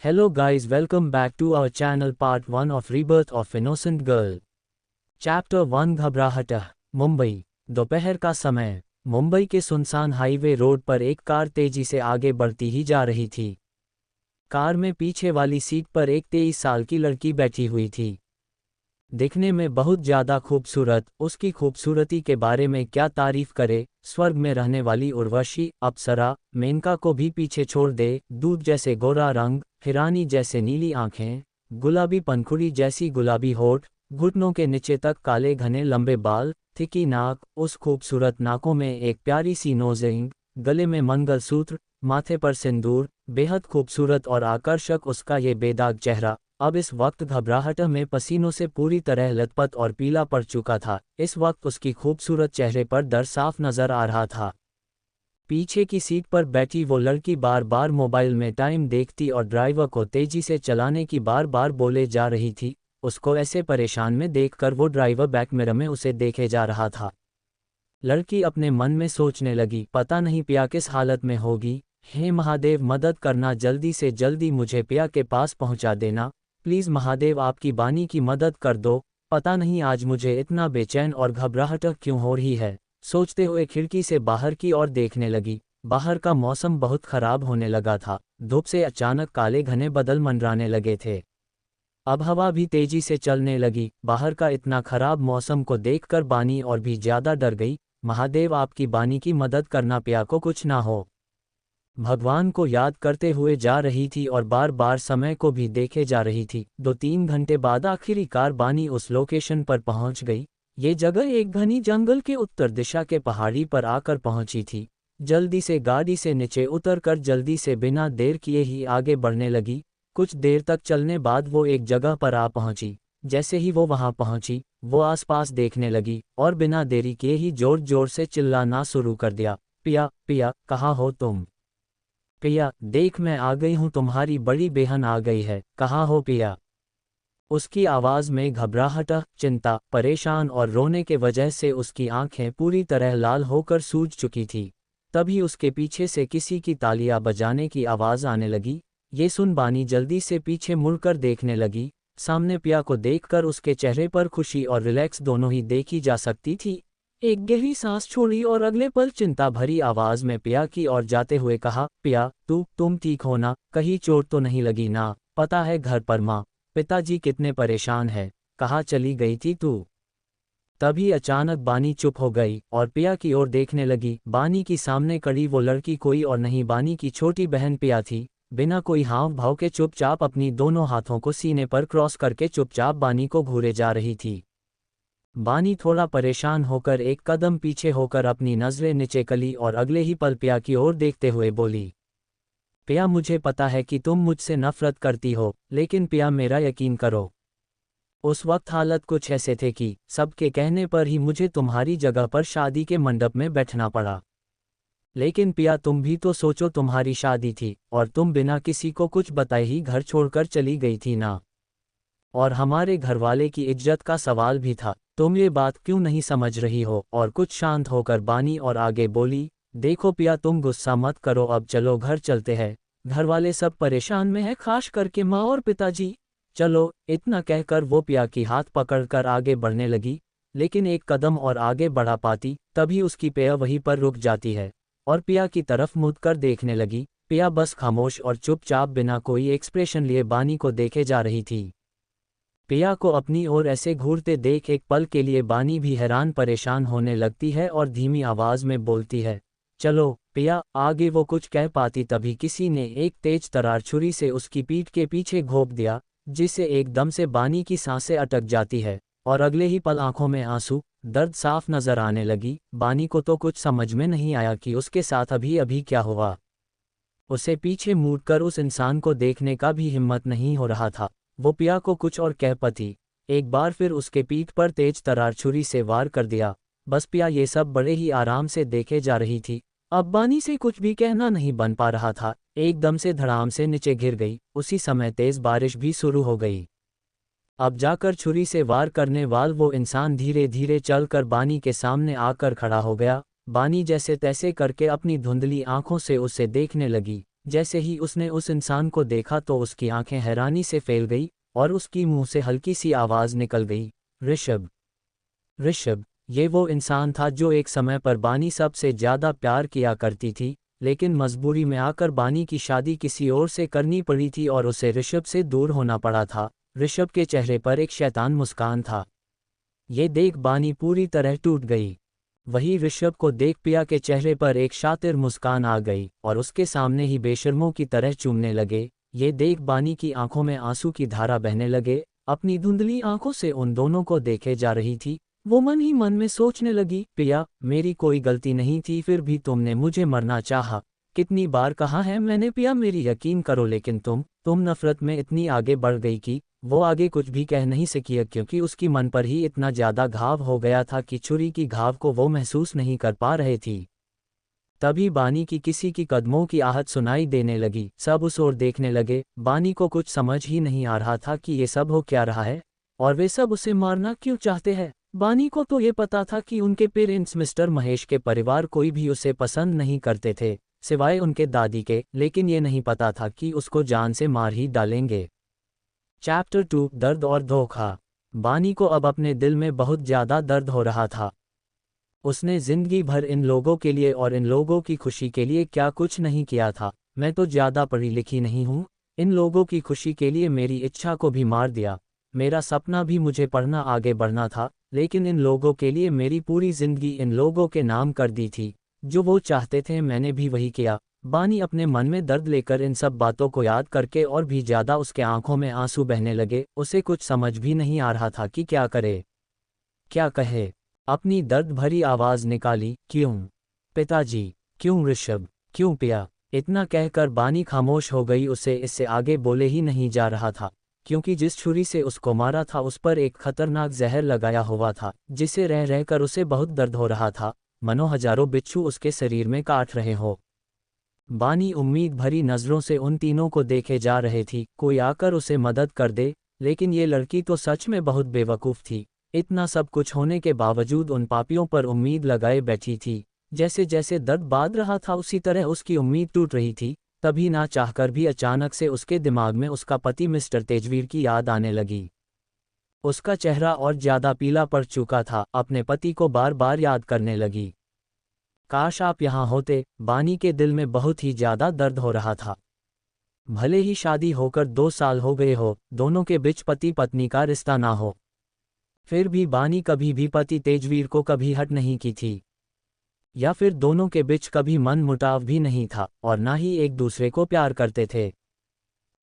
Hello guys, welcome back to our channel part 1 of Rebirth of Innocent Girl. Chapter 1 घबराहट। मुंबई। दोपहर का समय। मुंबई के सुनसान हाईवे रोड पर एक कार तेजी से आगे बढ़ती ही जा रही थी। कार में पीछे वाली सीट पर एक 23 साल की लड़की बैठी हुई थी। दिखने में बहुत ज़्यादा खूबसूरत, उसकी खूबसूरती के बारे में क्या तारीफ करे। स्वर्ग में रहने वाली उर्वशी, अप्सरा, मेनका को भी पीछे छोड़ दे। दूध जैसे गोरा रंग, हिरानी जैसे नीली आंखें, गुलाबी पंखुड़ी जैसी गुलाबी होठ, घुटनों के नीचे तक काले घने लंबे बाल, थिकी नाक, उस खूबसूरत नाकों में एक प्यारी सी नोज़रिंग, गले में मंगलसूत्र, माथे पर सिंदूर, बेहद खूबसूरत और आकर्षक उसका ये बेदाग चेहरा अब इस वक्त घबराहट में पसीनों से पूरी तरह लथपथ और पीला पड़ चुका था। इस वक्त उसकी खूबसूरत चेहरे पर डर साफ नजर आ रहा था। पीछे की सीट पर बैठी वो लड़की बार बार मोबाइल में टाइम देखती और ड्राइवर को तेजी से चलाने की बार बार बोले जा रही थी। उसको ऐसे परेशान में देखकर वो ड्राइवर बैक मिरर में उसे देखे जा रहा था। लड़की अपने मन में सोचने लगी, पता नहीं पिया किस हालत में होगी। हे महादेव, मदद करना, जल्दी से जल्दी मुझे पिया के पास पहुंचा देना। प्लीज़ महादेव, आपकी बानी की मदद कर दो। पता नहीं आज मुझे इतना बेचैन और घबराहट क्यों हो रही है। सोचते हुए खिड़की से बाहर की ओर देखने लगी। बाहर का मौसम बहुत खराब होने लगा था। धूप से अचानक काले घने बादल मंडराने लगे थे। अब हवा भी तेजी से चलने लगी। बाहर का इतना खराब मौसम को देखकर बानी और भी ज्यादा डर गई। महादेव, आपकी बानी की मदद करना, पिया को कुछ ना हो। भगवान को याद करते हुए जा रही थी और बार बार समय को भी देखे जा रही थी। 2-3 घंटे बाद आखिरकार बानी उस लोकेशन पर पहुंच गई। ये जगह एक घनी जंगल के उत्तर दिशा के पहाड़ी पर आकर पहुंची थी। जल्दी से गाड़ी से नीचे उतरकर जल्दी से बिना देर किए ही आगे बढ़ने लगी। कुछ देर तक चलने बाद वो एक जगह पर आ पहुंची। जैसे ही वो वहां पहुंची, वो आसपास देखने लगी और बिना देरी किए ही जोर जोर से चिल्लाना शुरू कर दिया, पिया पिया, कहाँ हो तुम? पिया देख, मैं आ गई हूँ, तुम्हारी बड़ी बहन आ गई है, कहाँ हो पिया? उसकी आवाज़ में घबराहट, चिंता, परेशान और रोने के वजह से उसकी आंखें पूरी तरह लाल होकर सूज चुकी थी। तभी उसके पीछे से किसी की तालियां बजाने की आवाज़ आने लगी। ये सुन बानी जल्दी से पीछे मुड़कर देखने लगी। सामने पिया को देखकर उसके चेहरे पर खुशी और रिलैक्स दोनों ही देखी जा सकती थी। एक गहरी सांस छोड़ी और अगले पल चिंता भरी आवाज में पिया की ओर जाते हुए कहा, पिया तुम ठीक हो ना? कहीं चोट तो नहीं लगी ना? पता है घर पर माँ पिताजी कितने परेशान है, कहाँ चली गई थी तू? तभी अचानक बानी चुप हो गई और पिया की ओर देखने लगी। बानी की सामने खड़ी वो लड़की कोई और नहीं, बानी की छोटी बहन पिया थी। बिना कोई हाव भाव के चुपचाप अपनी दोनों हाथों को सीने पर क्रॉस करके चुपचाप बानी को घूरे जा रही थी। बानी थोड़ा परेशान होकर एक कदम पीछे होकर अपनी नज़रें नीचे कली और अगले ही पल पिया की ओर देखते हुए बोली, पिया मुझे पता है कि तुम मुझसे नफरत करती हो, लेकिन पिया मेरा यकीन करो। उस वक्त हालत कुछ ऐसे थे कि सबके कहने पर ही मुझे तुम्हारी जगह पर शादी के मंडप में बैठना पड़ा। लेकिन पिया तुम भी तो सोचो, तुम्हारी शादी थी और तुम बिना किसी को कुछ बताए ही घर छोड़कर चली गई थी ना। और हमारे घरवाले की इज्जत का सवाल भी था। तुम ये बात क्यों नहीं समझ रही हो? और कुछ शांत होकर बानी और आगे बोली, देखो पिया तुम गुस्सा मत करो, अब चलो घर चलते हैं। घरवाले सब परेशान में है, खास करके माँ और पिताजी। चलो। इतना कहकर वो पिया की हाथ पकड़कर आगे बढ़ने लगी, लेकिन एक कदम और आगे बढ़ा पाती तभी उसकी पिया वहीं पर रुक जाती है और पिया की तरफ मुड़ कर देखने लगी। पिया बस खामोश और चुपचाप बिना कोई एक्सप्रेशन लिए बानी को देखे जा रही थी। पिया को अपनी ओर ऐसे घूरते देख एक पल के लिए बानी भी हैरान परेशान होने लगती है और धीमी आवाज में बोलती है, चलो पिया। आगे वो कुछ कह पाती तभी किसी ने एक तेज तरार छुरी से उसकी पीठ के पीछे घोंप दिया, जिससे एकदम से बानी की सांसें अटक जाती है और अगले ही पल आंखों में आंसू, दर्द साफ नजर आने लगी। बानी को तो कुछ समझ में नहीं आया कि उसके साथ अभी अभी क्या हुआ। उसे पीछे मुड़कर उस इंसान को देखने का भी हिम्मत नहीं हो रहा था। वो पिया को कुछ और कह पाती, एक बार फिर उसके पीठ पर तेज तरार छुरी से वार कर दिया। बस पिया ये सब बड़े ही आराम से देखे जा रही थी। अब बानी से कुछ भी कहना नहीं बन पा रहा था। एकदम से धड़ाम से नीचे गिर गई। उसी समय तेज बारिश भी शुरू हो गई। अब जाकर छुरी से वार करने वाला वो इंसान धीरे धीरे चलकर बानी के सामने आकर खड़ा हो गया। बानी जैसे तैसे करके अपनी धुंधली आंखों से उसे देखने लगी। जैसे ही उसने उस इंसान को देखा तो उसकी आंखें हैरानी से फैल गई और उसकी मुंह से हल्की सी आवाज़ निकल गई, ऋषभ। ऋषभ, ये वो इंसान था जो एक समय पर बानी सबसे ज़्यादा प्यार किया करती थी, लेकिन मजबूरी में आकर बानी की शादी किसी और से करनी पड़ी थी और उसे ऋषभ से दूर होना पड़ा था। ऋषभ के चेहरे पर एक शैतान मुस्कान था। ये देख बानी पूरी तरह टूट गई। वही ऋषभ को देख पिया के चेहरे पर एक शातिर मुस्कान आ गई और उसके सामने ही बेशर्मों की तरह चूमने लगे। ये देख बानी की आंखों में आंसू की धारा बहने लगे। अपनी धुंधली आंखों से उन दोनों को देखे जा रही थी। वो मन ही मन में सोचने लगी, पिया, मेरी कोई गलती नहीं थी, फिर भी तुमने मुझे मरना चाहा। कितनी बार कहा है मैंने, पिया मेरी यकीन करो, लेकिन तुम नफरत में इतनी आगे बढ़ गई कि वो आगे कुछ भी कह नहीं सकी, क्योंकि उसकी मन पर ही इतना ज़्यादा घाव हो गया था कि छुरी की घाव को वो महसूस नहीं कर पा रहे थी। तभी बानी की किसी की कदमों की आहट सुनाई देने लगी। सब उस ओर देखने लगे। बानी को कुछ समझ ही नहीं आ रहा था कि ये सब हो क्या रहा है और वे सब उसे मारना क्यों चाहते हैं। बानी को तो ये पता था कि उनके पेरेंट्स मिस्टर महेश के परिवार कोई भी उसे पसंद नहीं करते थे सिवाय उनके दादी के, लेकिन ये नहीं पता था कि उसको जान से मार ही डालेंगे। चैप्टर 2, दर्द और धोखा। बानी को अब अपने दिल में बहुत ज़्यादा दर्द हो रहा था। उसने जिंदगी भर इन लोगों के लिए और इन लोगों की खुशी के लिए क्या कुछ नहीं किया था। मैं तो ज़्यादा पढ़ी लिखी नहीं हूँ, इन लोगों की खुशी के लिए मेरी इच्छा को भी मार दिया। मेरा सपना भी मुझे पढ़ना आगे बढ़ना था, लेकिन इन लोगों के लिए मेरी पूरी ज़िंदगी इन लोगों के नाम कर दी थी। जो वो चाहते थे मैंने भी वही किया। बानी अपने मन में दर्द लेकर इन सब बातों को याद करके और भी ज़्यादा उसके आंखों में आंसू बहने लगे। उसे कुछ समझ भी नहीं आ रहा था कि क्या करे, क्या कहे। अपनी दर्द भरी आवाज़ निकाली, क्यों पिताजी, क्यों ऋषभ, क्यों पिया। इतना कहकर बानी खामोश हो गई। उसे इससे आगे बोले ही नहीं जा रहा था, क्योंकि जिस छुरी से उसको मारा था उस पर एक खतरनाक जहर लगाया हुआ था, जिसे रह रहकर उसे बहुत दर्द हो रहा था, मानो हजारों बिच्छू उसके शरीर में काट रहे हो। बानी उम्मीद भरी नज़रों से उन तीनों को देखे जा रहे थी, कोई आकर उसे मदद कर दे। लेकिन ये लड़की तो सच में बहुत बेवकूफ़ थी। इतना सब कुछ होने के बावजूद उन पापियों पर उम्मीद लगाए बैठी थी। जैसे जैसे दर्द बाध रहा था उसी तरह उसकी उम्मीद टूट रही थी। तभी ना चाहकर भी अचानक से उसके दिमाग में उसका पति मिस्टर तेजवीर की याद आने लगी। उसका चेहरा और ज़्यादा पीला पड़ चुका था। अपने पति को बार बार याद करने लगी। काश आप यहाँ होते। बानी के दिल में बहुत ही ज़्यादा दर्द हो रहा था। भले ही शादी होकर 2 साल हो गए हो, दोनों के बीच पति पत्नी का रिश्ता ना हो, फिर भी बानी कभी भी पति तेजवीर को कभी हट नहीं की थी, या फिर दोनों के बीच कभी मन मुटाव भी नहीं था और ना ही एक दूसरे को प्यार करते थे।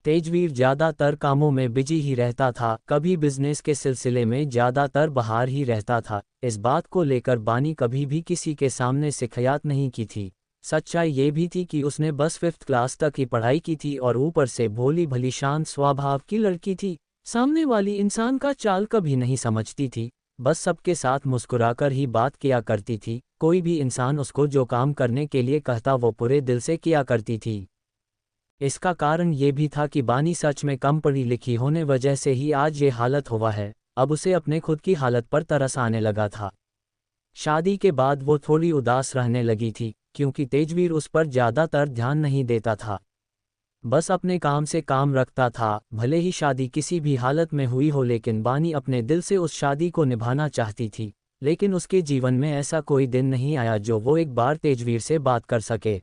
तेजवीर ज़्यादातर कामों में बिजी ही रहता था, कभी बिजनेस के सिलसिले में ज़्यादातर बाहर ही रहता था। इस बात को लेकर बानी कभी भी किसी के सामने शिकायत नहीं की थी। सच्चाई ये भी थी कि उसने बस 5th क्लास तक ही पढ़ाई की थी और ऊपर से भोली भली शांत स्वभाव की लड़की थी। सामने वाली इंसान का चाल कभी नहीं समझती थी, बस सबके साथ मुस्कुराकर ही बात किया करती थी। कोई भी इंसान उसको जो काम करने के लिए कहता वो पूरे दिल से किया करती थी। इसका कारण ये भी था कि बानी सच में कम पढ़ी लिखी होने वजह से ही आज ये हालत हुआ है। अब उसे अपने खुद की हालत पर तरस आने लगा था। शादी के बाद वो थोड़ी उदास रहने लगी थी, क्योंकि तेजवीर उस पर ज़्यादातर ध्यान नहीं देता था, बस अपने काम से काम रखता था। भले ही शादी किसी भी हालत में हुई हो, लेकिन बानी अपने दिल से उस शादी को निभाना चाहती थी। लेकिन उसके जीवन में ऐसा कोई दिन नहीं आया जो वो एक बार तेजवीर से बात कर सके।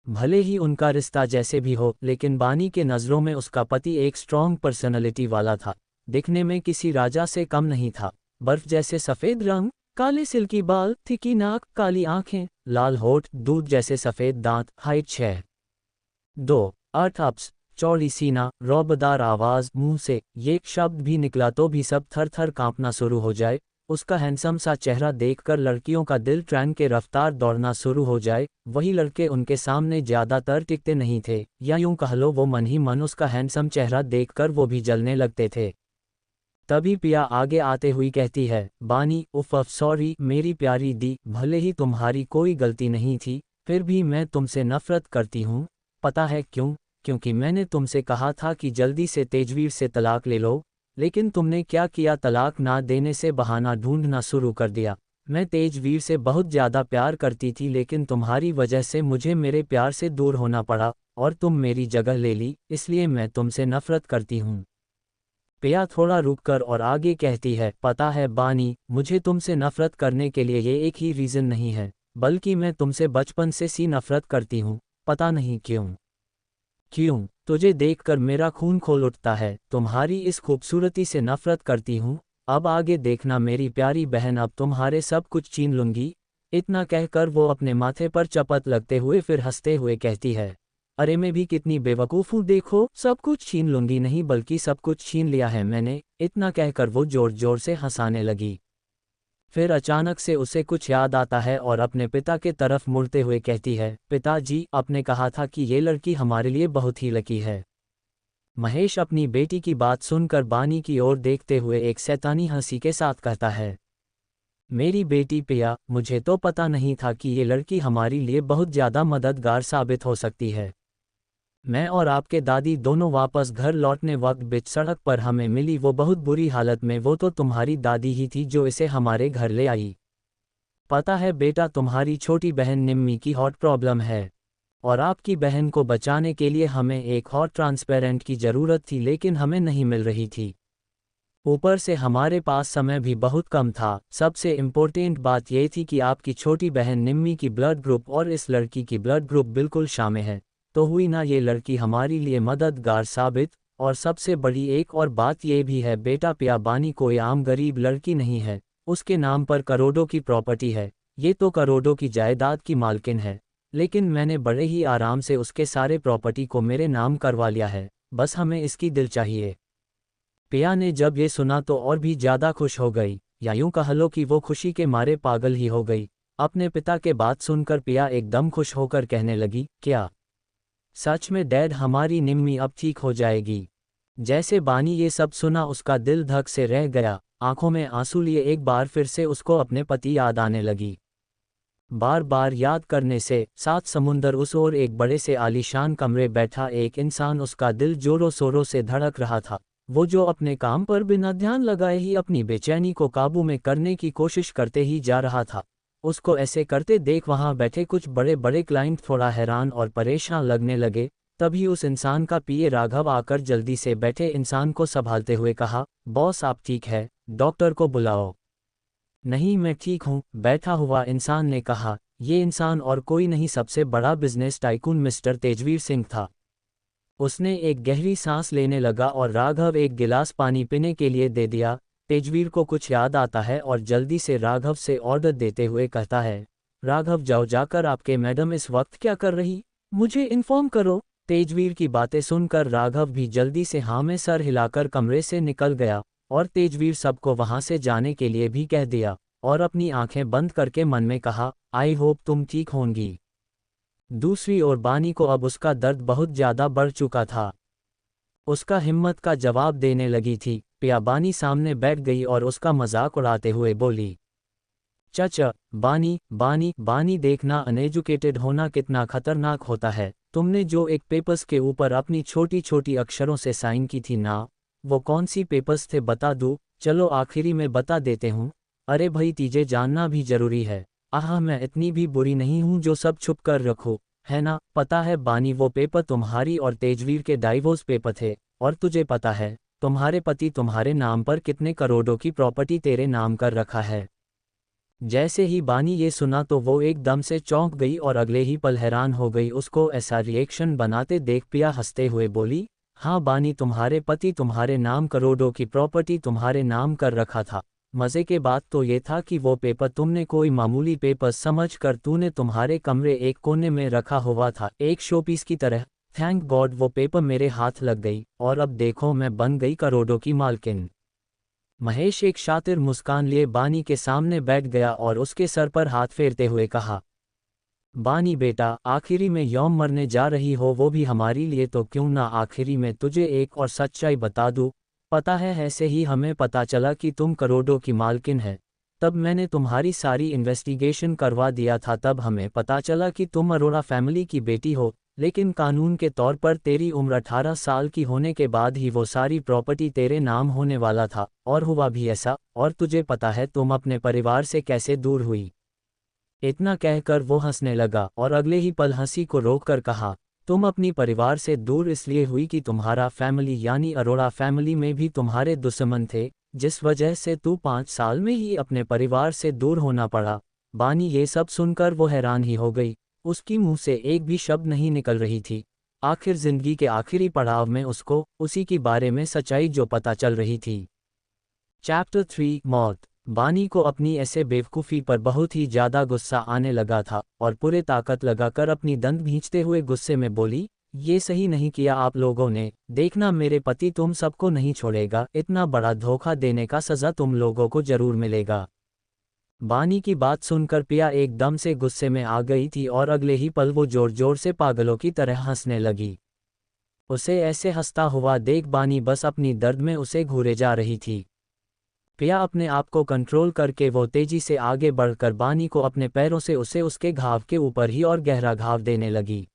भले ही उनका रिश्ता जैसे भी हो, लेकिन बानी के नज़रों में उसका पति एक स्ट्रॉन्ग पर्सनैलिटी वाला था। दिखने में किसी राजा से कम नहीं था। बर्फ जैसे सफ़ेद रंग, काले सिल्की बाल, थिकी नाक, काली आंखें, लाल होठ, दूध जैसे सफ़ेद दांत, हाइट 6'2" अप्स, चौड़ी सीना, रौबदार आवाज़। मुंह से ये शब्द भी निकला तो भी सब थर थर कांपना शुरू हो जाए। उसका हैंडसम सा चेहरा देखकर लड़कियों का दिल ट्रेन के रफ्तार दौड़ना शुरू हो जाए। वही लड़के उनके सामने ज़्यादातर टिकते नहीं थे, या यूं कह लो वो मन ही मन उसका हैंडसम चेहरा देखकर वो भी जलने लगते थे। तभी पिया आगे आते हुई कहती है, बानी, उफ सॉरी मेरी प्यारी दी, भले ही तुम्हारी कोई गलती नहीं थी, फिर भी मैं तुमसे नफरत करती हूँ। पता है क्यों? क्योंकि मैंने तुमसे कहा था कि जल्दी से तेजवीर से तलाक ले लो, लेकिन तुमने क्या किया, तलाक ना देने से बहाना ढूंढना शुरू कर दिया। मैं तेजवीर से बहुत ज़्यादा प्यार करती थी, लेकिन तुम्हारी वजह से मुझे मेरे प्यार से दूर होना पड़ा और तुम मेरी जगह ले ली, इसलिए मैं तुमसे नफरत करती हूँ। पिया थोड़ा रुककर और आगे कहती है, पता है बानी, मुझे तुमसे नफरत करने के लिए ये एक ही रीज़न नहीं है, बल्कि मैं तुमसे बचपन से सी नफरत करती हूँ, पता नहीं क्यों तुझे देखकर मेरा खून खोल उठता है, तुम्हारी इस खूबसूरती से नफरत करती हूँ। अब आगे देखना मेरी प्यारी बहन, अब तुम्हारे सब कुछ छीन लूंगी। इतना कहकर वो अपने माथे पर चपत लगते हुए फिर हंसते हुए कहती है, अरे मैं भी कितनी बेवकूफ़ हूँ, देखो सब कुछ छीन लूंगी नहीं बल्कि सब कुछ छीन लिया है मैंने। इतना कहकर वो जोर जोर से हंसाने लगी। फिर अचानक से उसे कुछ याद आता है और अपने पिता के तरफ मुड़ते हुए कहती है, पिताजी, आपने कहा था कि ये लड़की हमारे लिए बहुत ही लकी है। महेश अपनी बेटी की बात सुनकर बानी की ओर देखते हुए एक शैतानी हंसी के साथ कहता है, मेरी बेटी पिया, मुझे तो पता नहीं था कि ये लड़की हमारी लिए बहुत ज़्यादा मददगार साबित हो सकती है। मैं और आपके दादी दोनों वापस घर लौटने वक्त बीच सड़क पर हमें मिली वो बहुत बुरी हालत में, वो तो तुम्हारी दादी ही थी जो इसे हमारे घर ले आई। पता है बेटा, तुम्हारी छोटी बहन निम्मी की हार्ट प्रॉब्लम है और आपकी बहन को बचाने के लिए हमें एक हॉट ट्रांसपेरेंट की ज़रूरत थी, लेकिन हमें नहीं मिल रही थी। ऊपर से हमारे पास समय भी बहुत कम था। सबसे इम्पोर्टेंट बात यह थी कि आपकी छोटी बहन निम्मी की ब्लड ग्रुप और इस लड़की की ब्लड ग्रुप बिल्कुल शामिल है, तो हुई ना ये लड़की हमारी लिए मददगार साबित। और सबसे बड़ी एक और बात यह भी है बेटा, पिया बानी कोई आम गरीब लड़की नहीं है, उसके नाम पर करोड़ों की प्रॉपर्टी है, ये तो करोड़ों की जायदाद की मालकिन है, लेकिन मैंने बड़े ही आराम से उसके सारे प्रॉपर्टी को मेरे नाम करवा लिया है, बस हमें इसकी दिल चाहिए। पिया ने जब ये सुना तो और भी ज़्यादा खुश हो गई, या यूं कह लो कि वो खुशी के मारे पागल ही हो गई। अपने पिता के बात सुनकर पिया एकदम खुश होकर कहने लगी, क्या सच में डैड, हमारी निम्मी अब ठीक हो जाएगी? जैसे बानी ये सब सुना उसका दिल धक से रह गया, आंखों में आंसू लिए एक बार फिर से उसको अपने पति याद आने लगी। बार बार याद करने से सात समुंदर उस ओर एक बड़े से आलीशान कमरे बैठा एक इंसान, उसका दिल जोरों शोरों से धड़क रहा था। वो जो अपने काम पर बिना ध्यान लगाए ही अपनी बेचैनी को काबू में करने की कोशिश करते ही जा रहा था। उसको ऐसे करते देख वहां बैठे कुछ बड़े बड़े क्लाइंट थोड़ा हैरान और परेशान लगने लगे। तभी उस इंसान का पीए राघव आकर जल्दी से बैठे इंसान को संभालते हुए कहा, बॉस आप ठीक है, डॉक्टर को बुलाओ। नहीं मैं ठीक हूँ, बैठा हुआ इंसान ने कहा। ये इंसान और कोई नहीं, सबसे बड़ा business tycoon mister Tejveer Singh था। उसने एक गहरी सांस लेने लगा और राघव एक गिलास पानी पीने के लिए दे दिया। तेजवीर को कुछ याद आता है और जल्दी से राघव से ऑर्डर देते हुए कहता है, राघव जाओ, जाकर आपके मैडम इस वक्त क्या कर रही, मुझे इन्फॉर्म करो। तेजवीर की बातें सुनकर राघव भी जल्दी से हाँ में सर हिलाकर कमरे से निकल गया और तेजवीर सबको वहां से जाने के लिए भी कह दिया और अपनी आंखें बंद करके मन में कहा, आई होप तुम ठीक होंगी। दूसरी ओर बानी को अब उसका दर्द बहुत ज़्यादा बढ़ चुका था। उसका हिम्मत का जवाब देने लगी थी। पिया बानी सामने बैठ गई और उसका मजाक उड़ाते हुए बोली, चचा बानी बानी बानी, देखना अनएजुकेटेड होना कितना खतरनाक होता है। तुमने जो एक पेपर्स के ऊपर अपनी छोटी छोटी अक्षरों से साइन की थी ना, वो कौन सी पेपर्स थे बता दूँ? चलो आखिरी में बता देते हूँ। अरे भाई, तीजे जानना भी जरूरी है। आह, मैं इतनी भी बुरी नहीं हूँ जो सब छुप कर रखो, है ना? पता है बानी, वो पेपर तुम्हारी और तेजवीर के डाइवोर्स पेपर थे। और तुझे पता है तुम्हारे पति तुम्हारे नाम पर कितने करोड़ों की प्रॉपर्टी तेरे नाम कर रखा है। जैसे ही बानी ये सुना तो वो एकदम से चौंक गई और अगले ही पल हैरान हो गई। उसको ऐसा रिएक्शन बनाते देख पिया हंसते हुए बोली, हाँ बानी, तुम्हारे पति तुम्हारे नाम करोड़ों की प्रॉपर्टी तुम्हारे नाम कर रखा था। मज़े के बात तो ये था कि वो पेपर तुमने कोई मामूली पेपर समझ कर तूने तुम्हारे कमरे एक कोने में रखा हुआ था, एक शोपीस की तरह। थैंक गॉड वो पेपर मेरे हाथ लग गई और अब देखो मैं बन गई करोड़ों की मालकिन। महेश एक शातिर मुस्कान लिए बानी के सामने बैठ गया और उसके सर पर हाथ फेरते हुए कहा, बानी बेटा, आखिरी में यौम मरने जा रही हो, वो भी हमारी लिए, तो क्यों ना आखिरी में तुझे एक और सच्चाई बता दूं। पता है ऐसे ही हमें पता चला कि तुम करोड़ों की मालकिन है। तब मैंने तुम्हारी सारी इन्वेस्टिगेशन करवा दिया था। तब हमें पता चला कि तुम अरोड़ा फैमिली की बेटी हो। लेकिन कानून के तौर पर तेरी उम्र 18 साल की होने के बाद ही वो सारी प्रॉपर्टी तेरे नाम होने वाला था, और हुआ भी ऐसा। और तुझे पता है तुम अपने परिवार से कैसे दूर हुई। इतना कहकर वो हंसने लगा और अगले ही पल हंसी को रोककर कहा, तुम अपनी परिवार से दूर इसलिए हुई कि तुम्हारा फैमिली यानी अरोड़ा फैमिली में भी तुम्हारे दुश्मन थे, जिस वजह से तू 5 साल में ही अपने परिवार से दूर होना पड़ा। बानी ये सब सुनकर वो हैरान ही हो गई। उसकी मुंह से एक भी शब्द नहीं निकल रही थी। आखिर जिंदगी के आखिरी पड़ाव में उसको उसी के बारे में सच्चाई जो पता चल रही थी। चैप्टर 3 मौत। बानी को अपनी ऐसे बेवकूफ़ी पर बहुत ही ज़्यादा गुस्सा आने लगा था और पूरे ताकत लगाकर अपनी दंत भींचते हुए गुस्से में बोली, ये सही नहीं किया आप लोगों ने। देखना मेरे पति तुम सबको नहीं छोड़ेगा। इतना बड़ा धोखा देने का सज़ा तुम लोगों को जरूर मिलेगा। बानी की बात सुनकर पिया एकदम से गुस्से में आ गई थी और अगले ही पल वो जोर जोर से पागलों की तरह हंसने लगी। उसे ऐसे हंसता हुआ देख बानी बस अपनी दर्द में उसे घूरे जा रही थी। पिया अपने आप को कंट्रोल करके वो तेजी से आगे बढ़कर बानी को अपने पैरों से उसे उसके घाव के ऊपर ही और गहरा घाव देने लगी,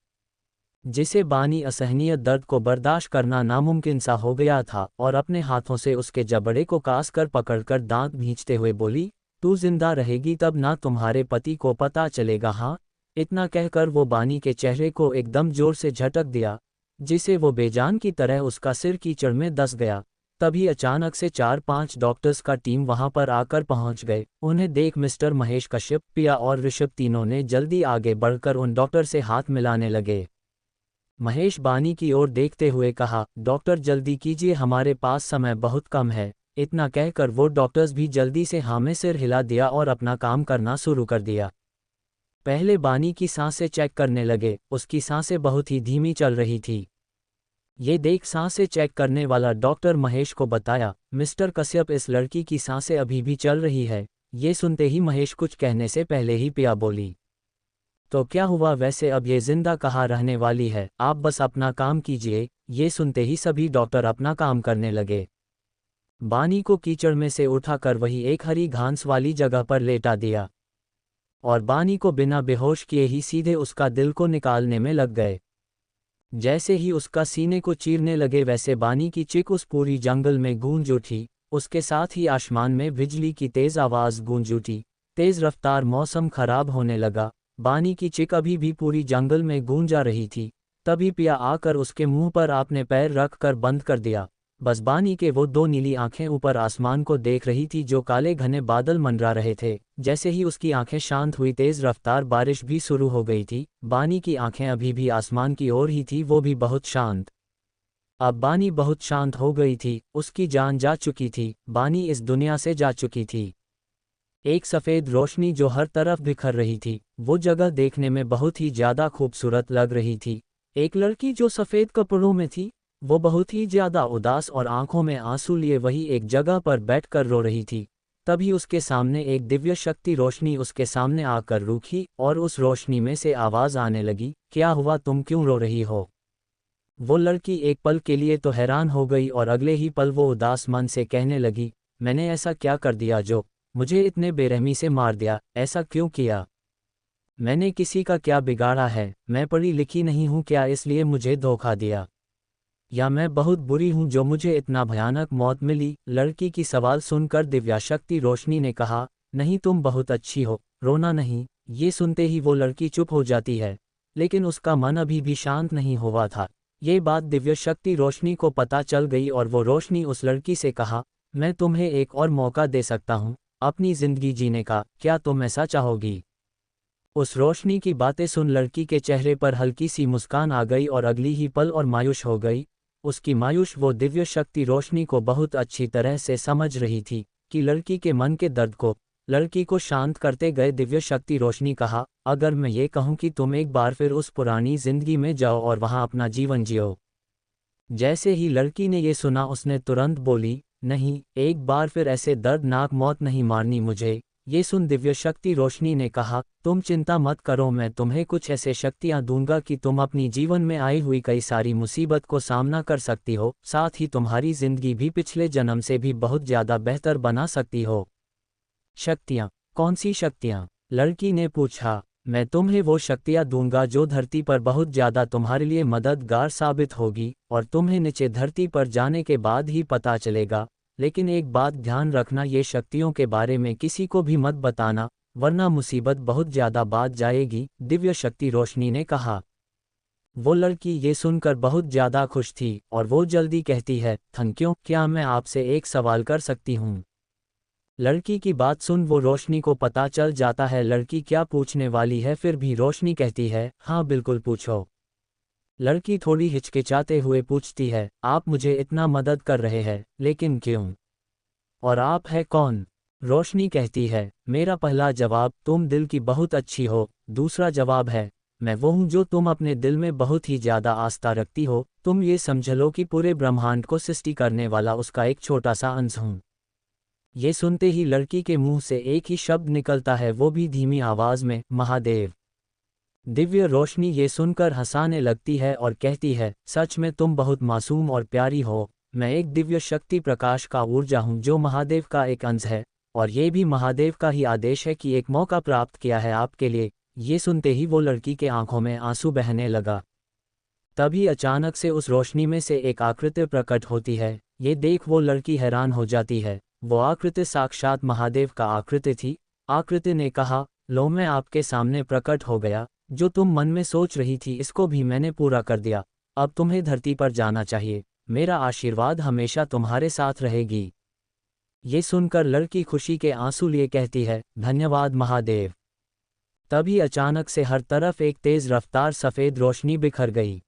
जिसे बानी असहनीय दर्द को बर्दाश्त करना नामुमकिन सा हो गया था और अपने हाथों से उसके जबड़े को कास कर पकड़कर दांत भींचते हुए बोली, तू जिंदा रहेगी तब ना तुम्हारे पति को पता चलेगा। हाँ। इतना कहकर वो बानी के चेहरे को एकदम जोर से झटक दिया, जिसे वो बेजान की तरह उसका सिर कीचड़ में दस गया। तभी अचानक से 4-5 डॉक्टर्स का टीम वहां पर आकर पहुंच गए। उन्हें देख मिस्टर महेश कश्यप, पिया और ऋषभ तीनों ने जल्दी आगे बढ़कर उन डॉक्टर से हाथ मिलाने लगे। महेश बानी की ओर देखते हुए कहा, डॉक्टर जल्दी कीजिए, हमारे पास समय बहुत कम है। इतना कहकर वो डॉक्टर्स भी जल्दी से हाँ में सिर हिला दिया और अपना काम करना शुरू कर दिया। पहले बानी की सांसें चेक करने लगे। उसकी सांसें बहुत ही धीमी चल रही थी। ये देख सांसें चेक करने वाला डॉक्टर महेश को बताया, मिस्टर कश्यप इस लड़की की सांसें अभी भी चल रही है। ये सुनते ही महेश कुछ कहने से पहले ही पिया बोली, तो क्या हुआ वैसे, अब ये जिंदा कहाँ रहने वाली है, आप बस अपना काम कीजिए। ये सुनते ही सभी डॉक्टर अपना काम करने लगे। बानी को कीचड़ में से उठाकर वही एक हरी घास वाली जगह पर लेटा दिया और बानी को बिना बेहोश किए ही सीधे उसका दिल को निकालने में लग गए। जैसे ही उसका सीने को चीरने लगे वैसे बानी की चीख उस पूरी जंगल में गूंज उठी। उसके साथ ही आसमान में बिजली की तेज आवाज़ गूंज उठी। तेज रफ्तार मौसम खराब होने लगा। बानी की चीख अभी भी पूरी जंगल में गूंजा रही थी। तभी पिया आकर उसके मुंह पर आपने पैर रख कर बंद कर दिया। बस बानी के वो दो नीली आंखें ऊपर आसमान को देख रही थी जो काले घने बादल मंडरा रहे थे। जैसे ही उसकी आंखें शांत हुई तेज रफ्तार बारिश भी शुरू हो गई थी। बानी की आंखें अभी भी आसमान की ओर ही थी, वो भी बहुत शांत। अब बानी बहुत शांत हो गई थी। उसकी जान जा चुकी थी। बानी इस दुनिया से जा चुकी थी। एक सफ़ेद रोशनी जो हर तरफ बिखर रही थी, वो जगह देखने में बहुत ही ज़्यादा खूबसूरत लग रही थी। एक लड़की जो सफ़ेद कपड़ों में थी, वो बहुत ही ज़्यादा उदास और आंखों में आंसू लिए वही एक जगह पर बैठकर रो रही थी। तभी उसके सामने एक दिव्य शक्ति रोशनी उसके सामने आकर रुकी और उस रोशनी में से आवाज़ आने लगी, क्या हुआ, तुम क्यों रो रही हो। वो लड़की एक पल के लिए तो हैरान हो गई और अगले ही पल वो उदास मन से कहने लगी, मैंने ऐसा क्या कर दिया जो मुझे इतने बेरहमी से मार दिया, ऐसा क्यों किया। मैंने किसी का क्या बिगाड़ा है, मैं पढ़ी लिखी नहीं हूँ क्या इसलिए मुझे धोखा दिया, या मैं बहुत बुरी हूँ जो मुझे इतना भयानक मौत मिली। लड़की की सवाल सुनकर दिव्याशक्ति रोशनी ने कहा, नहीं तुम बहुत अच्छी हो, रोना नहीं। ये सुनते ही वो लड़की चुप हो जाती है, लेकिन उसका मन अभी भी शांत नहीं हुआ था। ये बात दिव्यशक्ति रोशनी को पता चल गई और वो रोशनी उस लड़की से कहा, मैं तुम्हें एक और मौका दे सकता हूँ अपनी जिंदगी जीने का, क्या तुम ऐसा चाहोगी। उस रोशनी की बातें सुन लड़की के चेहरे पर हल्की सी मुस्कान आ गई और अगली ही पल और मायूस हो गई। उसकी मायूस वो दिव्य शक्ति रोशनी को बहुत अच्छी तरह से समझ रही थी कि लड़की के मन के दर्द को। लड़की को शांत करते गए दिव्य शक्ति रोशनी कहा, अगर मैं ये कहूँ कि तुम एक बार फिर उस पुरानी जिंदगी में जाओ और वहाँ अपना जीवन जियो। जैसे ही लड़की ने ये सुना उसने तुरंत बोली, नहीं, एक बार फिर ऐसे दर्दनाक मौत नहीं मारनी मुझे। ये सुन दिव्य शक्ति रोशनी ने कहा, तुम चिंता मत करो, मैं तुम्हें कुछ ऐसे शक्तियां दूंगा कि तुम अपनी जीवन में आई हुई कई सारी मुसीबत को सामना कर सकती हो, साथ ही तुम्हारी जिंदगी भी पिछले जन्म से भी बहुत ज़्यादा बेहतर बना सकती हो। शक्तियाँ, कौन सी शक्तियाँ, लड़की ने पूछा। मैं तुम्हें वो शक्तियाँ दूंगा जो धरती पर बहुत ज़्यादा तुम्हारे लिए मददगार साबित होगी, और तुम्हें नीचे धरती पर जाने के बाद ही पता चलेगा। लेकिन एक बात ध्यान रखना, ये शक्तियों के बारे में किसी को भी मत बताना, वरना मुसीबत बहुत ज़्यादा बात जाएगी, दिव्य शक्ति रोशनी ने कहा। वो लड़की ये सुनकर बहुत ज़्यादा खुश थी, और वो जल्दी कहती है, थैंक यू, क्या मैं आपसे एक सवाल कर सकती हूँ? लड़की की बात सुन वो रोशनी को पता चल जाता है लड़की क्या पूछने वाली है, फिर भी रोशनी कहती है, हाँ बिल्कुल पूछो। लड़की थोड़ी हिचकिचाते हुए पूछती है, आप मुझे इतना मदद कर रहे हैं, लेकिन क्यों? और आप है कौन? रोशनी कहती है, मेरा पहला जवाब, तुम दिल की बहुत अच्छी हो। दूसरा जवाब है, मैं वो हूँ जो तुम अपने दिल में बहुत ही ज़्यादा आस्था रखती हो। तुम ये समझ लो कि पूरे ब्रह्मांड को सृष्टि करने वाला उसका एक छोटा सा अंश हूँ। ये सुनते ही लड़की के मुंह से एक ही शब्द निकलता है, वो भी धीमी आवाज में, महादेव। दिव्य रोशनी ये सुनकर हंसाने लगती है और कहती है, सच में तुम बहुत मासूम और प्यारी हो। मैं एक दिव्य शक्ति प्रकाश का ऊर्जा हूँ जो महादेव का एक अंश है, और ये भी महादेव का ही आदेश है कि एक मौका प्राप्त किया है आपके लिए। ये सुनते ही वो लड़की के आंखों में आंसू बहने लगा। तभी अचानक से उस रोशनी में से एक आकृति प्रकट होती है। ये देख वो लड़की हैरान हो जाती है। वो आकृति साक्षात महादेव का आकृति थी। आकृति ने कहा, लो मैं आपके सामने प्रकट हो गया। जो तुम मन में सोच रही थी इसको भी मैंने पूरा कर दिया। अब तुम्हें धरती पर जाना चाहिए। मेरा आशीर्वाद हमेशा तुम्हारे साथ रहेगी। ये सुनकर लड़की खुशी के आंसू लिए कहती है, धन्यवाद महादेव। तभी अचानक से हर तरफ एक तेज रफ्तार सफ़ेद रोशनी बिखर गई।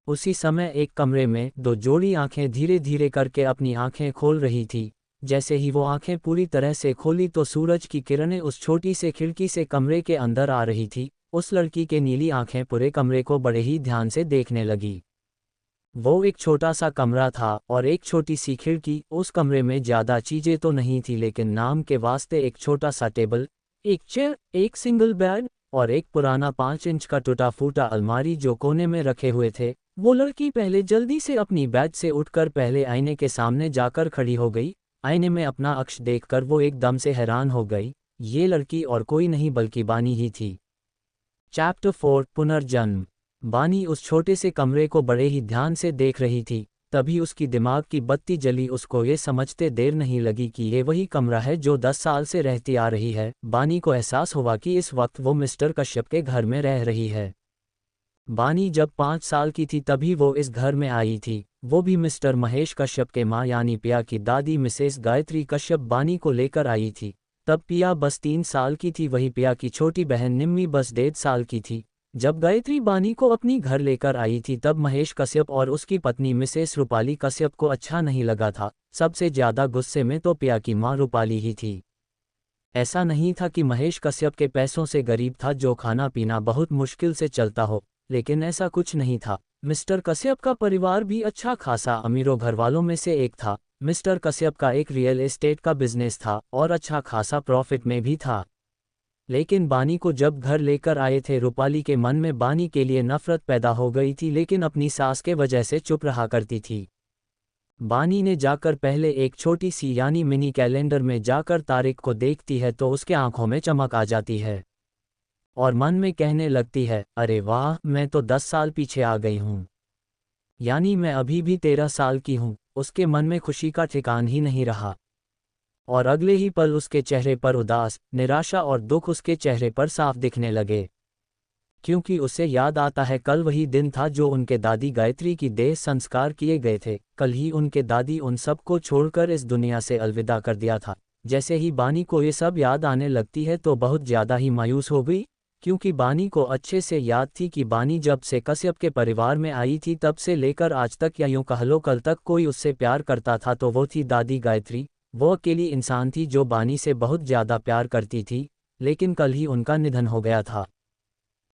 उसी समय एक कमरे में दो जोड़ी आंखें धीरे धीरे करके अपनी आंखें खोल रही थी। जैसे ही वो आंखें पूरी तरह से खोली तो सूरज की किरणें उस छोटी से खिड़की से कमरे के अंदर आ रही थी। उस लड़की के नीली आंखें पूरे कमरे को बड़े ही ध्यान से देखने लगी। वो एक छोटा सा कमरा था और एक छोटी सी खिड़की। उस कमरे में ज़्यादा चीज़ें तो नहीं थी, लेकिन नाम के वास्ते एक छोटा सा टेबल, एक चेयर, एक सिंगल बेड और एक पुराना 5 इंच का टूटा फूटा अलमारी जो कोने में रखे हुए थे। वो लड़की पहले जल्दी से अपनी बेड से उठकर पहले आईने के सामने जाकर खड़ी हो गई। आईने में अपना अक्ष देखकर वो एकदम से हैरान हो गई। ये लड़की और कोई नहीं बल्कि बानी ही थी। चैप्टर 4 पुनर्जन्म। बानी उस छोटे से कमरे को बड़े ही ध्यान से देख रही थी। तभी उसकी दिमाग की बत्ती जली। उसको ये समझते देर नहीं लगी कि ये वही कमरा है जो 10 साल से रहती आ रही है। बानी को एहसास हुआ कि इस वक्त वो मिस्टर कश्यप के घर में रह रही है। बानी जब 5 साल की थी तभी वो इस घर में आई थी। वो भी मिस्टर महेश कश्यप के माँ यानी पिया की दादी मिसेस गायत्री कश्यप बानी को लेकर आई थी। तब पिया बस 3 साल की थी, वही पिया की छोटी बहन निम्मी बस 1.5 साल की थी। जब गायत्री बानी को अपनी घर लेकर आई थी तब महेश कश्यप और उसकी पत्नी मिसेस रूपाली कश्यप को अच्छा नहीं लगा था। सबसे ज़्यादा गुस्से में तो पिया की माँ रूपाली ही थी। ऐसा नहीं था कि महेश कश्यप के पैसों से गरीब था जो खाना पीना बहुत मुश्किल से चलता हो, लेकिन ऐसा कुछ नहीं था। मिस्टर कश्यप का परिवार भी अच्छा खासा अमीरों घरवालों में से एक था। मिस्टर कश्यप का एक रियल एस्टेट का बिजनेस था और अच्छा खासा प्रॉफिट में भी था। लेकिन बानी को जब घर लेकर आए थे रूपाली के मन में बानी के लिए नफरत पैदा हो गई थी, लेकिन अपनी सास के वजह से चुप रहा करती थी। बानी ने जाकर पहले एक छोटी सी यानी मिनी कैलेंडर में जाकर तारीख को देखती है तो उसके आंखों में चमक आ जाती है और मन में कहने लगती है, अरे वाह, मैं तो 10 साल पीछे आ गई हूँ, यानी मैं अभी भी 13 साल की हूँ। उसके मन में खुशी का ठिकान ही नहीं रहा और अगले ही पल उसके चेहरे पर उदास, निराशा और दुख उसके चेहरे पर साफ दिखने लगे, क्योंकि उसे याद आता है कल वही दिन था जो उनके दादी गायत्री की देह संस्कार किए गए थे। कल ही उनके दादी उन सब को छोड़कर इस दुनिया से अलविदा कर दिया था। जैसे ही बानी को ये सब याद आने लगती है तो बहुत ज़्यादा ही मायूस हो गई, क्योंकि बानी को अच्छे से याद थी कि बानी जब से कश्यप के परिवार में आई थी तब से लेकर आज तक, या यूँ कह लो कल तक, कोई उससे प्यार करता था तो वो थी दादी गायत्री। वो अकेली इंसान थी जो बानी से बहुत ज़्यादा प्यार करती थी, लेकिन कल ही उनका निधन हो गया था।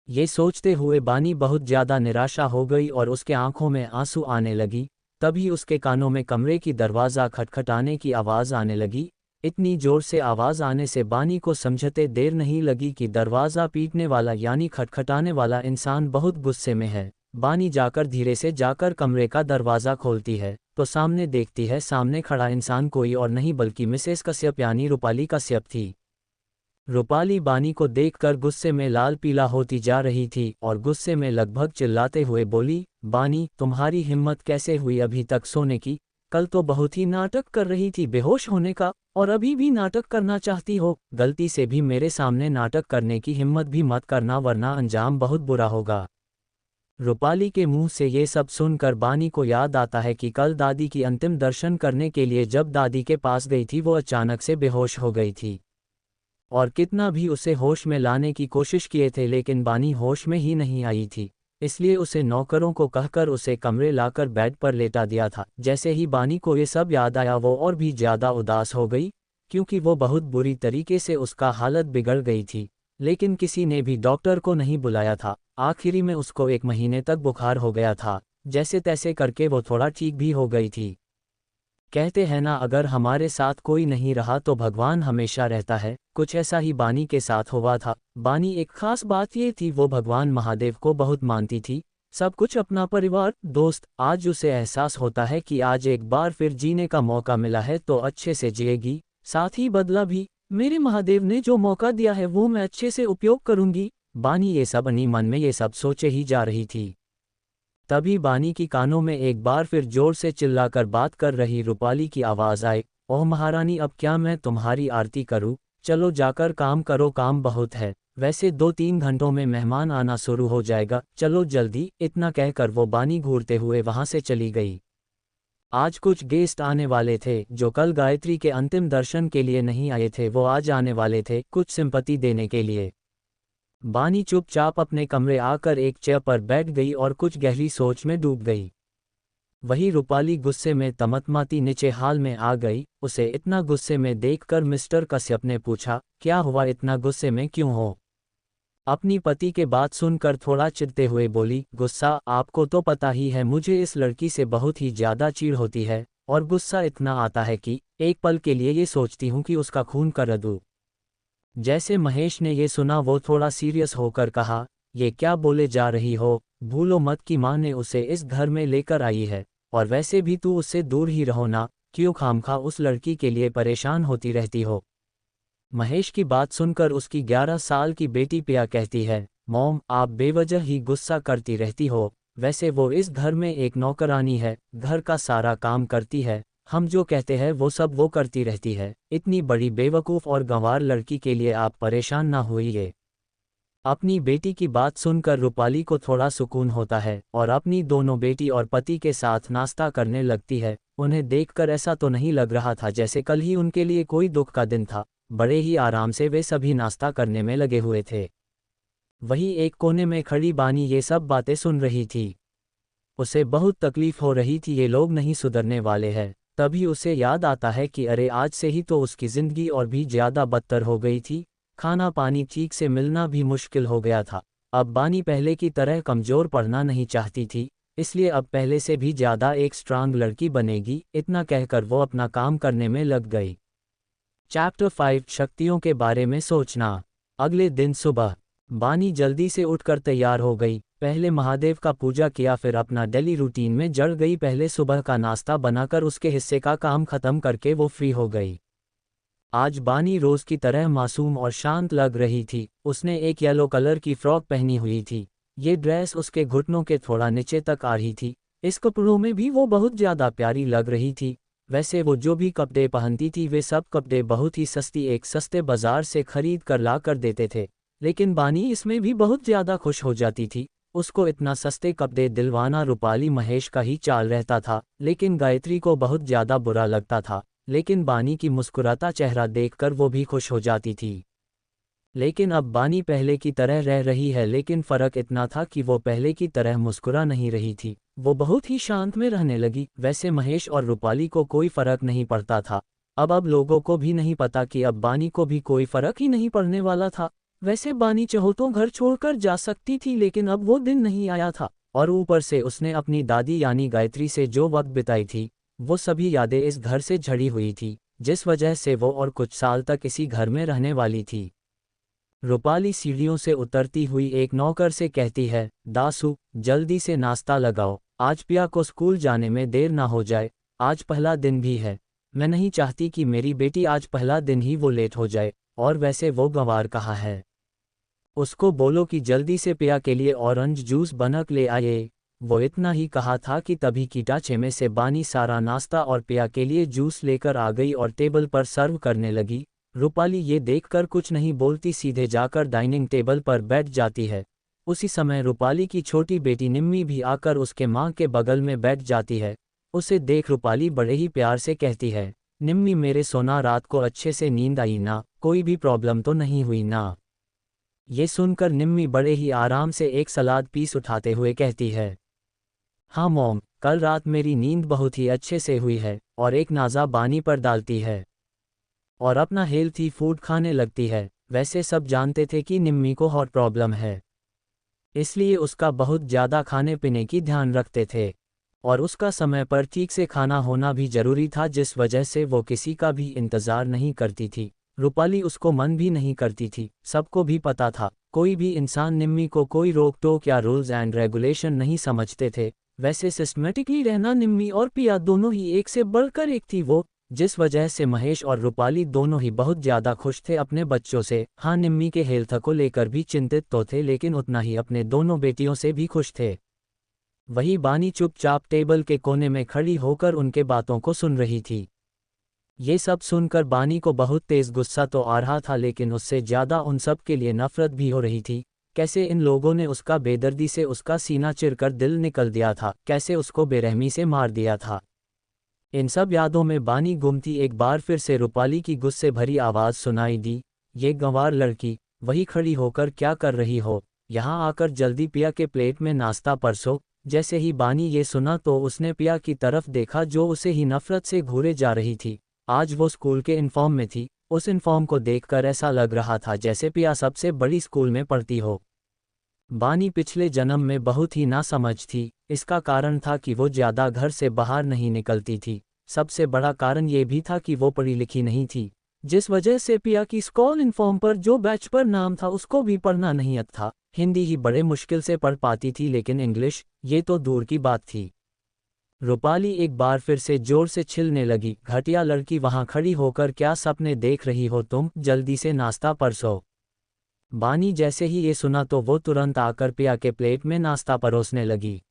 ये सोचते हुए बानी बहुत ज़्यादा निराशा हो गई और उसके आंखों में आंसू आने लगी। तभी उसके कानों में कमरे की दरवाज़ा खटखटाने की आवाज़ आने लगी। इतनी ज़ोर से आवाज़ आने से बानी को समझते देर नहीं लगी कि दरवाज़ा पीटने वाला यानी खटखटाने वाला इंसान बहुत गुस्से में है। बानी जाकर धीरे से जाकर कमरे का दरवाज़ा खोलती है तो सामने देखती है सामने खड़ा इंसान कोई और नहीं बल्कि मिसेस कश्यप यानी रूपाली कश्यप थी। रूपाली बानी को देखकर गुस्से में लाल पीला होती जा रही थी और गुस्से में लगभग चिल्लाते हुए बोली, बानी तुम्हारी हिम्मत कैसे हुई अभी तक सोने की? कल तो बहुत ही नाटक कर रही थी बेहोश होने का, और अभी भी नाटक करना चाहती हो? गलती से भी मेरे सामने नाटक करने की हिम्मत भी मत करना वरना अंजाम बहुत बुरा होगा। रूपाली के मुंह से ये सब सुनकर बानी को याद आता है कि कल दादी की अंतिम दर्शन करने के लिए जब दादी के पास गई थी वो अचानक से बेहोश हो गई थी, और कितना भी उसे होश में लाने की कोशिश किए थे लेकिन बानी होश में ही नहीं आई थी। इसलिए उसे नौकरों को कहकर उसे कमरे लाकर बेड पर लेटा दिया था। जैसे ही बानी को ये सब याद आया वो और भी ज़्यादा उदास हो गई, क्योंकि वो बहुत बुरी तरीके से उसका हालत बिगड़ गई थी। लेकिन किसी ने भी डॉक्टर को नहीं बुलाया था। आखिरी में उसको 1 महीने तक बुखार हो गया था। जैसे तैसे करके वो थोड़ा ठीक भी हो गई थी। कहते हैं ना, अगर हमारे साथ कोई नहीं रहा तो भगवान हमेशा रहता है। कुछ ऐसा ही बानी के साथ हुआ था। बानी एक खास बात ये थी, वो भगवान महादेव को बहुत मानती थी। सब कुछ अपना परिवार, दोस्त। आज उसे एहसास होता है कि आज एक बार फिर जीने का मौका मिला है तो अच्छे से जिएगी, साथ ही बदला भी। मेरे महादेव ने जो मौका दिया है वो मैं अच्छे से उपयोग करूंगी। बानी ये सब अपनी मन में ये सब सोचे ही जा रही थी। तभी बानी की कानों में एक बार फिर जोर से चिल्लाकर बात कर रही रूपाली की आवाज़ आई, ओह महारानी, अब क्या मैं तुम्हारी आरती करूं? चलो जाकर काम करो, काम बहुत है। वैसे 2-3 घंटों में मेहमान आना शुरू हो जाएगा, चलो जल्दी। इतना कहकर वो बानी घूरते हुए वहां से चली गई। आज कुछ गेस्ट आने वाले थे जो कल गायत्री के अंतिम दर्शन के लिए नहीं आए थे, वो आज आने वाले थे कुछ सिंपैथी देने के लिए। बानी चुपचाप अपने कमरे आकर एक चेयर पर बैठ गई और कुछ गहरी सोच में डूब गई। वही रूपाली गुस्से में तमतमाती नीचे हाल में आ गई। उसे इतना गुस्से में देखकर मिस्टर कश्यप ने पूछा, क्या हुआ, इतना गुस्से में क्यों हो? अपनी पति के बात सुनकर थोड़ा चिढ़ते हुए बोली, गुस्सा? आपको तो पता ही है मुझे इस लड़की से बहुत ही ज्यादा चिढ़ होती है, और गुस्सा इतना आता है कि एक पल के लिए ये सोचती हूँ कि उसका खून कर दूं। जैसे महेश ने ये सुना वो थोड़ा सीरियस होकर कहा, ये क्या बोले जा रही हो? भूलो मत कि माँ ने उसे इस घर में लेकर आई है, और वैसे भी तू उससे दूर ही रहो ना, क्यों खामखा उस लड़की के लिए परेशान होती रहती हो? महेश की बात सुनकर उसकी 11 साल की बेटी पिया कहती है, मॉम आप बेवजह ही गुस्सा करती रहती हो। वैसे वो इस घर में एक नौकरानी है, घर का सारा काम करती है, हम जो कहते हैं वो सब वो करती रहती है। इतनी बड़ी बेवकूफ़ और गंवार लड़की के लिए आप परेशान ना होइए। अपनी बेटी की बात सुनकर रूपाली को थोड़ा सुकून होता है और अपनी दोनों बेटी और पति के साथ नाश्ता करने लगती है। उन्हें देखकर ऐसा तो नहीं लग रहा था जैसे कल ही उनके लिए कोई दुख का दिन था। बड़े ही आराम से वे सभी नाश्ता करने में लगे हुए थे। वही एक कोने में खड़ी बानी ये सब बातें सुन रही थी। उसे बहुत तकलीफ हो रही थी, ये लोग नहीं सुधरने वाले हैं। तभी उसे याद आता है कि अरे आज से ही तो उसकी ज़िंदगी और भी ज़्यादा बदतर हो गई थी। खाना पानी ठीक से मिलना भी मुश्किल हो गया था। अब बानी पहले की तरह कमज़ोर पड़ना नहीं चाहती थी, इसलिए अब पहले से भी ज़्यादा एक स्ट्रांग लड़की बनेगी। इतना कहकर वो अपना काम करने में लग गई। चैप्टर 5 शक्तियों के बारे में सोचना। अगले दिन सुबह बानी जल्दी से उठकर तैयार हो गई। पहले महादेव का पूजा किया, फिर अपना डेली रूटीन में जड़ गई। पहले सुबह का नाश्ता बनाकर उसके हिस्से का काम खत्म करके वो फ्री हो गई। आज बानी रोज की तरह मासूम और शांत लग रही थी। उसने एक येलो कलर की फ्रॉक पहनी हुई थी। ये ड्रेस उसके घुटनों के थोड़ा नीचे तक आ रही थी। इस कपड़ों में भी वो बहुत ज़्यादा प्यारी लग रही थी। वैसे वो जो भी कपड़े पहनती थी वे सब कपड़े बहुत ही सस्ती एक सस्ते बाजार से खरीद कर ला कर देते थे, लेकिन बानी इसमें भी बहुत ज़्यादा खुश हो जाती थी। उसको इतना सस्ते कपड़े दिलवाना रूपाली महेश का ही चाल रहता था, लेकिन गायत्री को बहुत ज़्यादा बुरा लगता था। लेकिन बानी की मुस्कुराता चेहरा देखकर वो भी खुश हो जाती थी। लेकिन अब बानी पहले की तरह रह रही है, लेकिन फ़र्क इतना था कि वो पहले की तरह मुस्कुरा नहीं रही थी, वो बहुत ही शांत में रहने लगी। वैसे महेश और रूपाली को कोई फ़र्क नहीं पड़ता था। अब लोगों को भी नहीं पता कि अब बानी को भी कोई फ़र्क ही नहीं पड़ने वाला था। वैसे बानी चाहो तो घर छोड़कर जा सकती थी, लेकिन अब वो दिन नहीं आया था, और ऊपर से उसने अपनी दादी यानी गायत्री से जो वक्त बिताई थी वो सभी यादें इस घर से झड़ी हुई थी, जिस वजह से वो और कुछ साल तक इसी घर में रहने वाली थी। रूपाली सीढ़ियों से उतरती हुई एक नौकर से कहती है, दासू जल्दी से नाश्ता लगाओ, आज पिया को स्कूल जाने में देर ना हो जाए। आज पहला दिन भी है, मैं नहीं चाहती कि मेरी बेटी आज पहला दिन ही वो लेट हो जाए, और वैसे वो गंवार कहाँ है? उसको बोलो कि जल्दी से पिया के लिए ऑरेंज जूस बनक ले आए। वो इतना ही कहा था कि तभी कीटाचे में से बानी सारा नाश्ता और पिया के लिए जूस लेकर आ गई और टेबल पर सर्व करने लगी। रूपाली ये देखकर कुछ नहीं बोलती, सीधे जाकर डाइनिंग टेबल पर बैठ जाती है। उसी समय रूपाली की छोटी बेटी निम्मी भी आकर उसके माँ के बगल में बैठ जाती है। उसे देख रूपाली बड़े ही प्यार से कहती है, निम्मी मेरे सोना, रात को अच्छे से नींद आई ना? कोई भी प्रॉब्लम तो नहीं हुई ना? ये सुनकर निम्मी बड़े ही आराम से एक सलाद पीस उठाते हुए कहती है, हाँ मॉम, कल रात मेरी नींद बहुत ही अच्छे से हुई है। और एक नाज़ा बानी पर डालती है और अपना हेल्थी फूड खाने लगती है। वैसे सब जानते थे कि निम्मी को हार्ट प्रॉब्लम है, इसलिए उसका बहुत ज़्यादा खाने पीने की ध्यान रखते थे और उसका समय पर ठीक से खाना होना भी जरूरी था, जिस वजह से वो किसी का भी इंतज़ार नहीं करती थी। रूपाली उसको मन भी नहीं करती थी। सबको भी पता था, कोई भी इंसान निम्मी को कोई रोक टोक या रूल्स एंड रेगुलेशन नहीं समझते थे। वैसे सिस्टमेटिकली रहना निम्मी और पिया दोनों ही एक से बढ़कर एक थी वो, जिस वजह से महेश और रूपाली दोनों ही बहुत ज़्यादा खुश थे अपने बच्चों से। हाँ, निम्मी के हेल्थ को लेकर भी चिंतित तो थे, लेकिन उतना ही अपने दोनों बेटियों से भी खुश थे। वही बानी चुपचाप टेबल के कोने में खड़ी होकर उनके बातों को सुन रही थी। ये सब सुनकर बानी को बहुत तेज गुस्सा तो आ रहा था, लेकिन उससे ज़्यादा उन सब के लिए नफरत भी हो रही थी। कैसे इन लोगों ने उसका बेदर्दी से उसका सीना चिरकर दिल निकल दिया था, कैसे उसको बेरहमी से मार दिया था। इन सब यादों में बानी गुमती एक बार फिर से रूपाली की गुस्से भरी आवाज़ सुनाई दी, ये गंवार लड़की, वही खड़ी होकर क्या कर रही हो? यहाँ आकर जल्दी पिया के प्लेट में नाश्ता परसो। जैसे ही बानी ये सुना तो उसने पिया की तरफ देखा, जो उसे ही नफरत से घूरे जा रही थी। आज वो स्कूल के यूनिफॉर्म में थी। उस यूनिफॉर्म को देखकर ऐसा लग रहा था जैसे पिया सबसे बड़ी स्कूल में पढ़ती हो। बानी पिछले जन्म में बहुत ही नासमझ थी। इसका कारण था कि वो ज़्यादा घर से बाहर नहीं निकलती थी। सबसे बड़ा कारण ये भी था कि वो पढ़ी लिखी नहीं थी, जिस वजह से पिया की स्कूल यूनिफॉर्म पर जो बैच पर नाम था उसको भी पढ़ना नहीं आता था। हिंदी ही बड़े मुश्किल से पढ़ पाती थी, लेकिन इंग्लिश, ये तो दूर की बात थी। रूपाली एक बार फिर से जोर से चिल्लाने लगी, घटिया लड़की, वहाँ खड़ी होकर क्या सपने देख रही हो तुम? जल्दी से नाश्ता परसो। बानी जैसे ही ये सुना तो वो तुरंत आकर पिया के प्लेट में नाश्ता परोसने लगी।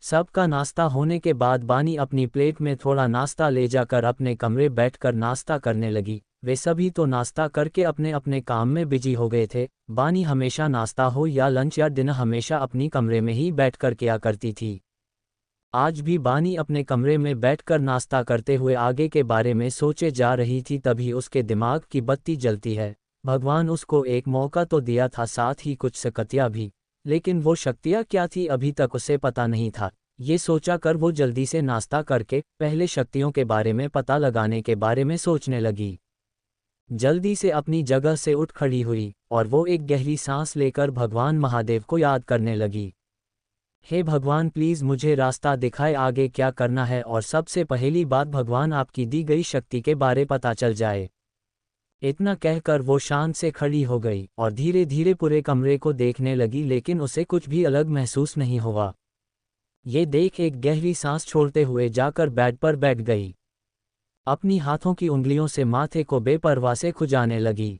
सबका नाश्ता होने के बाद बानी अपनी प्लेट में थोड़ा नाश्ता ले जाकर अपने कमरे बैठकर नाश्ता करने लगी। वे सभी तो नाश्ता करके अपने अपने काम में बिजी हो गए थे। बानी हमेशा नाश्ता हो या लंच या डिनर हमेशा अपनी कमरे में ही बैठकर किया करती थी। आज भी बानी अपने कमरे में बैठकर नाश्ता करते हुए आगे के बारे में सोचे जा रही थी, तभी उसके दिमाग की बत्ती जलती है। भगवान उसको एक मौका तो दिया था, साथ ही कुछ शक्तियाँ भी, लेकिन वो शक्तियाँ क्या थी अभी तक उसे पता नहीं था। ये सोचा कर वो जल्दी से नाश्ता करके पहले शक्तियों के बारे में पता लगाने के बारे में सोचने लगी। जल्दी से अपनी जगह से उठ खड़ी हुई और वो एक गहरी सांस लेकर भगवान महादेव को याद करने लगी। हे भगवान, प्लीज़ मुझे रास्ता दिखाए, आगे क्या करना है, और सबसे पहली बात भगवान आपकी दी गई शक्ति के बारे पता चल जाए। इतना कहकर वो शांत से खड़ी हो गई और धीरे धीरे पूरे कमरे को देखने लगी, लेकिन उसे कुछ भी अलग महसूस नहीं हुआ। ये देख एक गहरी सांस छोड़ते हुए जाकर बेड पर बैठ गई। अपनी हाथों की उंगलियों से माथे को बेपरवाह से खुजाने लगी।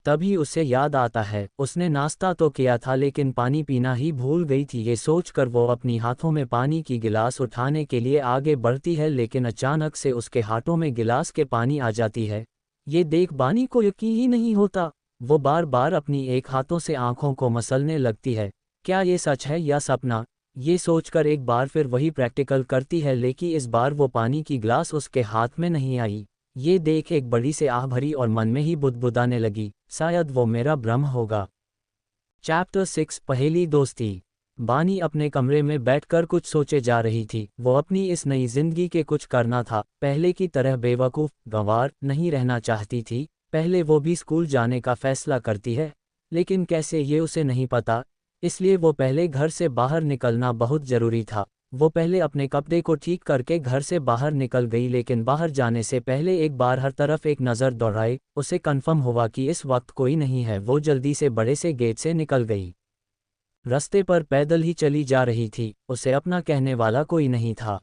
तभी उसे याद आता है, उसने नाश्ता तो किया था लेकिन पानी पीना ही भूल गई थी। ये सोचकर वो अपनी हाथों में पानी की गिलास उठाने के लिए आगे बढ़ती है, लेकिन अचानक से उसके हाथों में गिलास के पानी आ जाती है। ये देख बानी को यकीन ही नहीं होता। वो बार बार अपनी एक हाथों से आंखों को मसलने लगती है। क्या ये सच है या सपना? ये सोचकर एक बार फिर वही प्रैक्टिकल करती है, लेकिन इस बार वो पानी की गिलास उसके हाथ में नहीं आई। ये देख एक बड़ी से आह भरी और मन में ही बुदबुदाने लगी, शायद वो मेरा भ्रम होगा। चैप्टर 6, पहेली दोस्ती। बानी अपने कमरे में बैठकर कुछ सोचे जा रही थी। वो अपनी इस नई जिंदगी के कुछ करना था। पहले की तरह बेवकूफ़ गंवार नहीं रहना चाहती थी। पहले वो भी स्कूल जाने का फैसला करती है, लेकिन कैसे ये उसे नहीं पता। इसलिए वो पहले घर से बाहर निकलना बहुत ज़रूरी था। वो पहले अपने कपड़े को ठीक करके घर से बाहर निकल गई, लेकिन बाहर जाने से पहले एक बार हर तरफ एक नज़र दौड़ाई। उसे कन्फर्म हुआ कि इस वक्त कोई नहीं है। वो जल्दी से बड़े से गेट से निकल गई। रास्ते पर पैदल ही चली जा रही थी। उसे अपना कहने वाला कोई नहीं था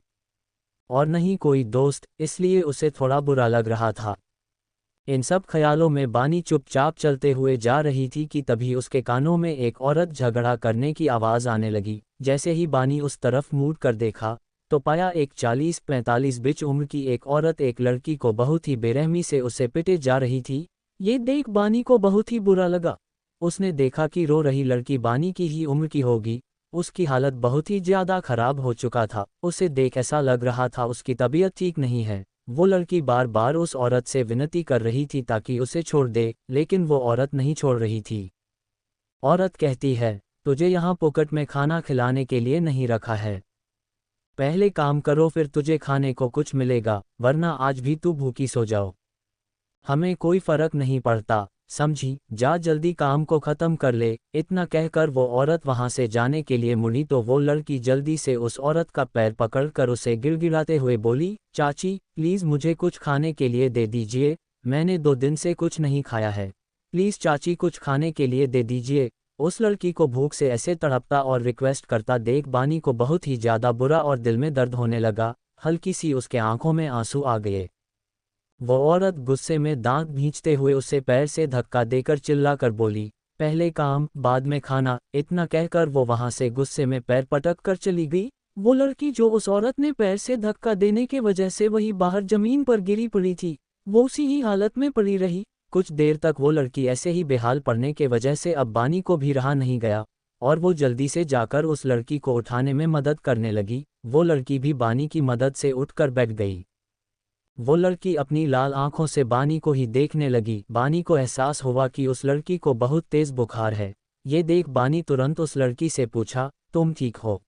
और नहीं कोई दोस्त, इसलिए उसे थोड़ा बुरा लग रहा था। इन सब ख्यालों में बानी चुपचाप चलते हुए जा रही थी कि तभी उसके कानों में एक औरत झगड़ा करने की आवाज़ आने लगी। जैसे ही बानी उस तरफ मुड़ कर देखा तो पाया एक 40-45 बीच उम्र की एक औरत एक लड़की को बहुत ही बेरहमी से उसे पिटे जा रही थी। ये देख बानी को बहुत ही बुरा लगा। उसने देखा कि रो रही लड़की बानी की ही उम्र की होगी। उसकी हालत बहुत ही ज़्यादा खराब हो चुका था। उसे देख ऐसा लग रहा था उसकी तबीयत ठीक नहीं है। वो लड़की बार बार उस औरत से विनती कर रही थी ताकि उसे छोड़ दे, लेकिन वो औरत नहीं छोड़ रही थी। औरत कहती है, तुझे यहाँ पोकट में खाना खिलाने के लिए नहीं रखा है। पहले काम करो फिर तुझे खाने को कुछ मिलेगा, वरना आज भी तू भूखी सो जाओ। हमें कोई फर्क नहीं पड़ता, समझी? जा जल्दी काम को ख़त्म कर ले। इतना कहकर वो औरत वहाँ से जाने के लिए मुड़ी तो वो लड़की जल्दी से उस औरत का पैर पकड़कर उसे गिड़गिड़ाते हुए बोली, चाची प्लीज़ मुझे कुछ खाने के लिए दे दीजिए, मैंने 2 दिन से कुछ नहीं खाया है। प्लीज़ चाची कुछ खाने के लिए दे दीजिए। उस लड़की को भूख से ऐसे तड़पता और रिक्वेस्ट करता देख बानी को बहुत ही ज़्यादा बुरा और दिल में दर्द होने लगा। हल्की सी उसके आंखों में आंसू आ गए। वो औरत गुस्से में दांत भींचते हुए उसे पैर से धक्का देकर चिल्लाकर बोली, पहले काम बाद में खाना। इतना कहकर वो वहां से गुस्से में पैर पटक कर चली गई। वो लड़की जो उस औरत ने पैर से धक्का देने के वजह से वही बाहर जमीन पर गिरी पड़ी थी, वो उसी ही हालत में पड़ी रही। कुछ देर तक वो लड़की ऐसे ही बेहाल पड़ने के वजह से अब बानी को भी रहा नहीं गया और वो जल्दी से जाकर उस लड़की को उठाने में मदद करने लगी। वो लड़की भी बानी की मदद से उठकर बैठ गई। वो लड़की अपनी लाल आंखों से बानी को ही देखने लगी। बानी को एहसास हुआ कि उस लड़की को बहुत तेज बुखार है। ये देख बानी तुरंत उस लड़की से पूछा, तुम ठीक हो?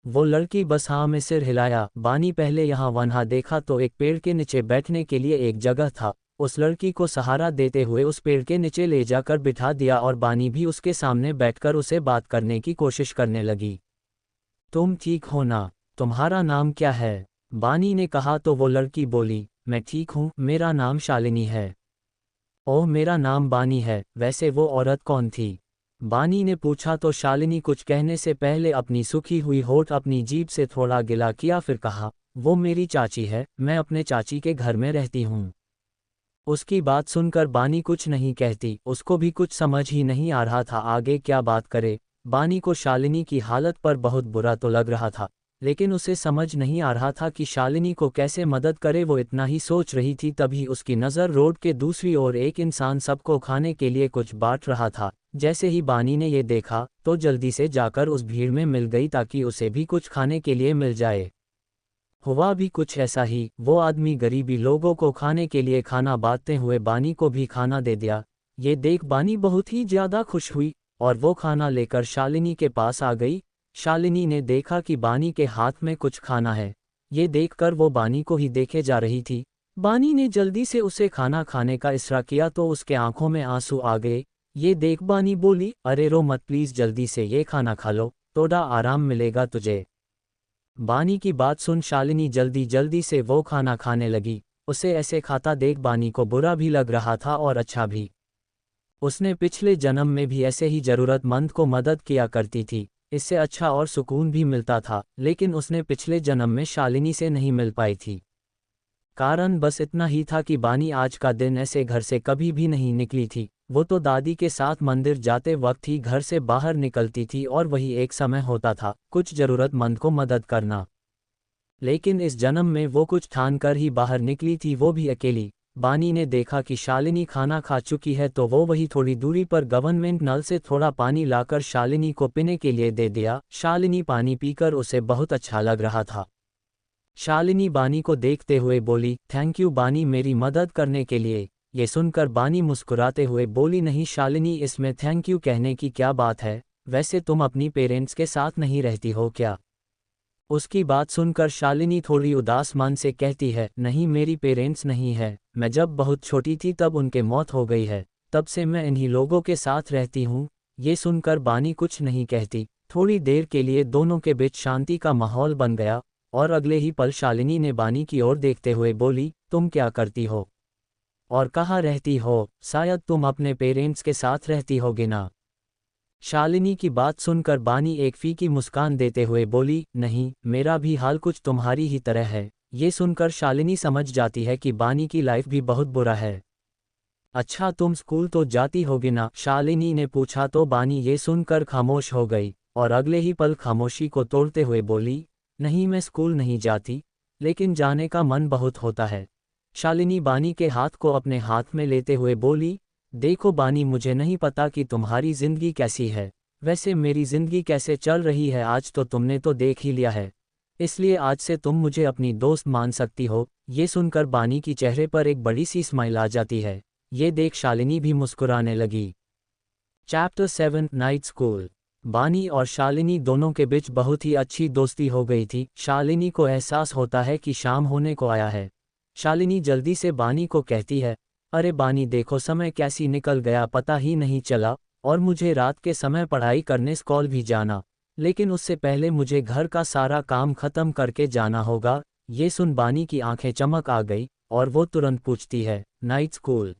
वो लड़की बस हाँ में सिर हिलाया। बानी पहले यहाँ वहाँ देखा तो एक पेड़ के नीचे बैठने के लिए एक जगह था। उस लड़की को सहारा देते हुए उस पेड़ के नीचे ले जाकर बिठा दिया और बानी भी उसके सामने बैठकर उसे बात करने की कोशिश करने लगी। तुम ठीक हो ना? तुम्हारा नाम क्या है? बानी ने कहा तो वो लड़की बोली, मैं ठीक हूँ, मेरा नाम शालिनी है। ओह मेरा नाम बानी है। वैसे वो औरत कौन थी? बानी ने पूछा तो शालिनी कुछ कहने से पहले अपनी सूखी हुई होठ अपनी जीभ से थोड़ा गिला किया, फिर कहा, वो मेरी चाची है, मैं अपने चाची के घर में रहती हूँ। उसकी बात सुनकर बानी कुछ नहीं कहती। उसको भी कुछ समझ ही नहीं आ रहा था आगे क्या बात करे। बानी को शालिनी की हालत पर बहुत बुरा तो लग रहा था, लेकिन उसे समझ नहीं आ रहा था कि शालिनी को कैसे मदद करे। वो इतना ही सोच रही थी तभी उसकी नज़र रोड के दूसरी ओर एक इंसान सबको खाने के लिए कुछ बांट रहा था। जैसे ही बानी ने ये देखा तो जल्दी से जाकर उस भीड़ में मिल गई ताकि उसे भी कुछ खाने के लिए मिल जाए। हुआ भी कुछ ऐसा ही। वो आदमी गरीबी लोगों को खाने के लिए खाना बांटते हुए बानी को भी खाना दे दिया। ये देख बानी बहुत ही ज़्यादा खुश हुई और वो खाना लेकर शालिनी के पास आ गई। शालिनी ने देखा कि बानी के हाथ में कुछ खाना है। ये देखकर वो बानी को ही देखे जा रही थी। बानी ने जल्दी से उसे खाना खाने का इशारा किया तो उसके आंखों में आंसू आ गए। ये देख बानी बोली, अरे रो मत प्लीज़, जल्दी से ये खाना खा लो, थोड़ा आराम मिलेगा तुझे। बानी की बात सुन शालिनी जल्दी जल्दी से वो खाना खाने लगी। उसे ऐसे खाता देख बानी को बुरा भी लग रहा था और अच्छा भी। उसने पिछले जन्म में भी ऐसे ही ज़रूरतमंद को मदद किया करती थी, इससे अच्छा और सुकून भी मिलता था, लेकिन उसने पिछले जन्म में शालिनी से नहीं मिल पाई थी। कारण बस इतना ही था कि बानी आज का दिन ऐसे घर से कभी भी नहीं निकली थी। वो तो दादी के साथ मंदिर जाते वक्त ही घर से बाहर निकलती थी और वही एक समय होता था कुछ ज़रूरतमंद को मदद करना। लेकिन इस जन्म में वो कुछ ठान कर ही बाहर निकली थी, वो भी अकेली। बानी ने देखा कि शालिनी खाना खा चुकी है तो वो वही थोड़ी दूरी पर गवर्नमेंट नल से थोड़ा पानी लाकर शालिनी को पीने के लिए दे दिया। शालिनी पानी पीकर उसे बहुत अच्छा लग रहा था। शालिनी बानी को देखते हुए बोली, थैंक यू बानी मेरी मदद करने के लिए। ये सुनकर बानी मुस्कुराते हुए बोली, नहीं शालिनी, इसमें थैंक यू कहने की क्या बात है, वैसे तुम अपनी पेरेंट्स के साथ नहीं रहती हो क्या? उसकी बात सुनकर शालिनी थोड़ी उदास मन से कहती है, नहीं मेरी पेरेंट्स नहीं है, मैं जब बहुत छोटी थी तब उनके मौत हो गई है, तब से मैं इन्हीं लोगों के साथ रहती हूँ। ये सुनकर बानी कुछ नहीं कहती। थोड़ी देर के लिए दोनों के बीच शांति का माहौल बन गया और अगले ही पल शालिनी ने बानी की ओर देखते हुए बोली, तुम क्या करती हो और कहाँ रहती हो? शायद तुम अपने पेरेंट्स के साथ रहती होगी ना? शालिनी की बात सुनकर बानी एक फीकी मुस्कान देते हुए बोली, नहीं, मेरा भी हाल कुछ तुम्हारी ही तरह है। ये सुनकर शालिनी समझ जाती है कि बानी की लाइफ भी बहुत बुरा है। अच्छा तुम स्कूल तो जाती होगी ना, शालिनी ने पूछा तो बानी ये सुनकर खामोश हो गई और अगले ही पल खामोशी को तोड़ते हुए बोली, नहीं मैं स्कूल नहीं जाती, लेकिन जाने का मन बहुत होता है। शालिनी बानी के हाथ को अपने हाथ में लेते हुए बोली, देखो बानी मुझे नहीं पता कि तुम्हारी जिंदगी कैसी है, वैसे मेरी जिंदगी कैसे चल रही है आज तो तुमने तो देख ही लिया है, इसलिए आज से तुम मुझे अपनी दोस्त मान सकती हो। ये सुनकर बानी की चेहरे पर एक बड़ी सी स्माइल आ जाती है। ये देख शालिनी भी मुस्कुराने लगी। Chapter 7 night school. बानी और शालिनी दोनों के बीच बहुत ही अच्छी दोस्ती हो गई थी। शालिनी को एहसास होता है कि शाम होने को आया है। शालिनी जल्दी से बानी को कहती है, अरे बानी देखो समय कैसी निकल गया पता ही नहीं चला, और मुझे रात के समय पढ़ाई करने स्कूल भी जाना, लेकिन उससे पहले मुझे घर का सारा काम खत्म करके जाना होगा। ये सुन बानी की आंखें चमक आ गई और वो तुरंत पूछती है, नाइट स्कूल?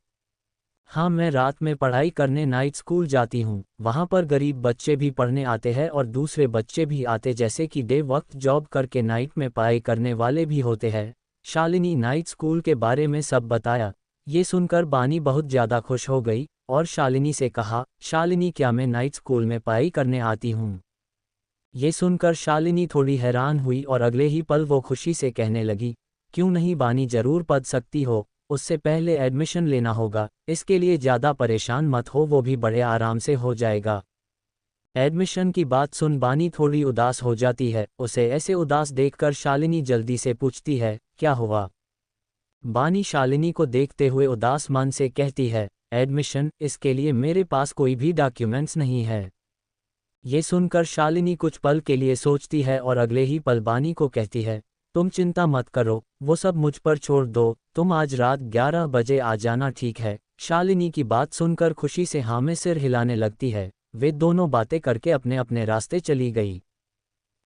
हाँ मैं रात में पढ़ाई करने नाइट स्कूल जाती हूँ। वहाँ पर गरीब बच्चे भी पढ़ने आते हैं और दूसरे बच्चे भी आते जैसे कि डे वक्त जॉब करके नाइट में पढ़ाई करने वाले भी होते हैं। शालिनी नाइट स्कूल के बारे में सब बताया। ये सुनकर बानी बहुत ज़्यादा खुश हो गई और शालिनी से कहा, शालिनी क्या मैं नाइट स्कूल में पढ़ाई करने आती हूँ? ये सुनकर शालिनी थोड़ी हैरान हुई और अगले ही पल वो खुशी से कहने लगी, क्यों नहीं बानी जरूर पढ़ सकती हो, उससे पहले एडमिशन लेना होगा, इसके लिए ज़्यादा परेशान मत हो, वो भी बड़े आराम से हो जाएगा। एडमिशन की बात सुन बानी थोड़ी उदास हो जाती है। उसे ऐसे उदास देखकर शालिनी जल्दी से पूछती है, क्या हुआ? बानी शालिनी को देखते हुए उदास मन से कहती है, एडमिशन, इसके लिए मेरे पास कोई भी डॉक्यूमेंट्स नहीं है। ये सुनकर शालिनी कुछ पल के लिए सोचती है और अगले ही पल बानी को कहती है, तुम चिंता मत करो, वो सब मुझ पर छोड़ दो, तुम आज रात 11 बजे आ जाना, ठीक है? शालिनी की बात सुनकर खुशी से हाँ में सिर हिलाने लगती है। वे दोनों बातें करके अपने अपने रास्ते चली गई।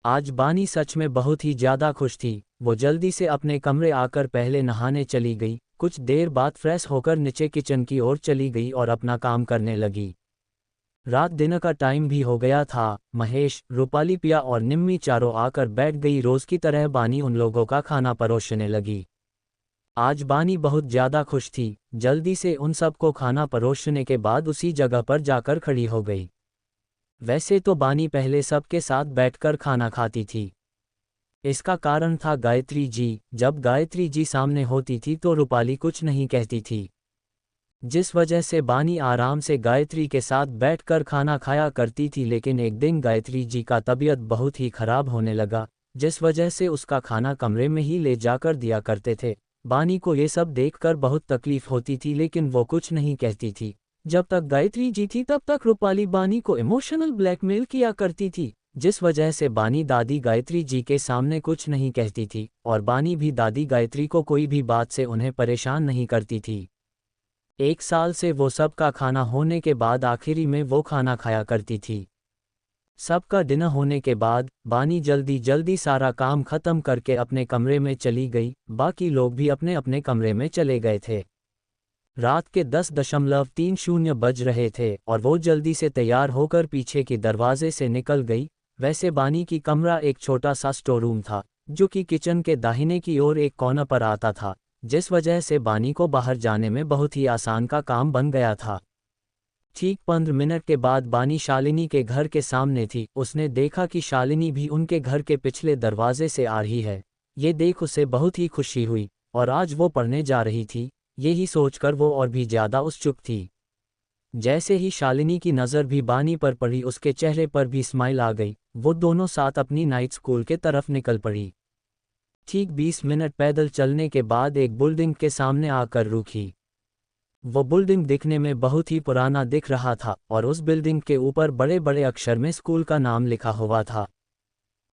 आज बानी सच में बहुत ही ज़्यादा खुश थी। वो जल्दी से अपने कमरे आकर पहले नहाने चली गई। कुछ देर बाद फ्रेश होकर नीचे किचन की ओर चली गई और अपना काम करने लगी। रात दिन का टाइम भी हो गया था। महेश, रूपाली, पिया और निम्मी चारों आकर बैठ गई। रोज की तरह बानी उन लोगों का खाना परोसने लगी। आज बानी बहुत ज़्यादा खुश थी। जल्दी से उन सबको खाना परोसने के बाद उसी जगह पर जाकर खड़ी हो गई। वैसे तो बानी पहले सबके साथ बैठकर खाना खाती थी। इसका कारण था गायत्री जी। जब गायत्री जी सामने होती थी तो रूपाली कुछ नहीं कहती थी, जिस वजह से बानी आराम से गायत्री के साथ बैठकर खाना खाया करती थी। लेकिन एक दिन गायत्री जी का तबीयत बहुत ही खराब होने लगा, जिस वजह से उसका खाना कमरे में ही ले जाकर दिया करते थे। बानी को ये सब देखकर बहुत तकलीफ होती थी, लेकिन वो कुछ नहीं कहती थी। जब तक गायत्री जी थी तब तक रूपाली बानी को इमोशनल ब्लैकमेल किया करती थी, जिस वजह से बानी दादी गायत्री जी के सामने कुछ नहीं कहती थी और बानी भी दादी गायत्री को कोई भी बात से उन्हें परेशान नहीं करती थी। 1 साल से वो सबका खाना होने के बाद आखिरी में वो खाना खाया करती थी। सबका डिनर होने के बाद बानी जल्दी जल्दी सारा काम खत्म करके अपने कमरे में चली गई। बाकी लोग भी अपने अपने कमरे में चले गए थे। रात के 10:30 बज रहे थे और वो जल्दी से तैयार होकर पीछे के दरवाजे से निकल गई। वैसे बानी की कमरा एक छोटा सा स्टोर रूम था, जो कि किचन के दाहिने की ओर एक कोना पर आता था, जिस वजह से बानी को बाहर जाने में बहुत ही आसान का काम बन गया था। ठीक 15 मिनट के बाद बानी शालिनी के घर के सामने थी। उसने देखा कि शालिनी भी उनके घर के पिछले दरवाजे से आ रही है। ये देख उसे बहुत ही खुशी हुई और आज वो पढ़ने जा रही थी, यही सोचकर वो और भी ज़्यादा उत्सुक थी। जैसे ही शालिनी की नज़र भी बानी पर पड़ी, उसके चेहरे पर भी स्माइल आ गई। वो दोनों साथ अपनी नाइट स्कूल के तरफ निकल पड़ी। ठीक 20 मिनट पैदल चलने के बाद एक बिल्डिंग के सामने आकर रुकी। वो बिल्डिंग दिखने में बहुत ही पुराना दिख रहा था और उस बिल्डिंग के ऊपर बड़े बड़े अक्षर में स्कूल का नाम लिखा हुआ था,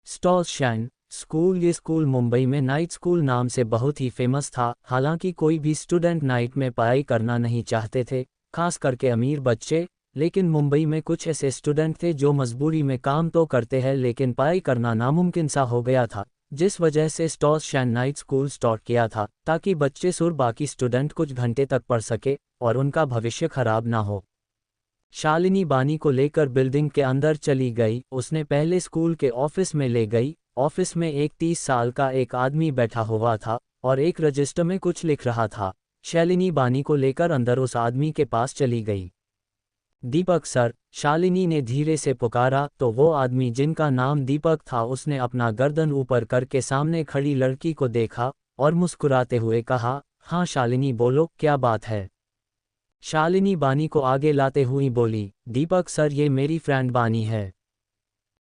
स्टॉर्स शाइन स्कूल। ये स्कूल मुंबई में नाइट स्कूल नाम से बहुत ही फेमस था। हालांकि कोई भी स्टूडेंट नाइट में पढ़ाई करना नहीं चाहते थे, खास करके अमीर बच्चे। लेकिन मुंबई में कुछ ऐसे स्टूडेंट थे जो मजबूरी में काम तो करते हैं, लेकिन पढ़ाई करना नामुमकिन सा हो गया था, जिस वजह से स्टॉर्स शाइन नाइट स्कूल स्टार्ट किया था, ताकि बच्चे और बाकी स्टूडेंट कुछ घंटे तक पढ़ सके और उनका भविष्य खराब ना हो। शालिनी बानी को लेकर बिल्डिंग के अंदर चली गई। उसने पहले स्कूल के ऑफिस में ले गई। ऑफिस में एक 30 साल का एक आदमी बैठा हुआ था और एक रजिस्टर में कुछ लिख रहा था। शालिनी बानी को लेकर अंदर उस आदमी के पास चली गई। दीपक सर, शालिनी ने धीरे से पुकारा तो वो आदमी जिनका नाम दीपक था उसने अपना गर्दन ऊपर करके सामने खड़ी लड़की को देखा और मुस्कुराते हुए कहा, हाँ शालिनी बोलो, क्या बात है। शालिनी बानी को आगे लाते हुई बोली, दीपक सर ये मेरी फ्रेंड बानी है,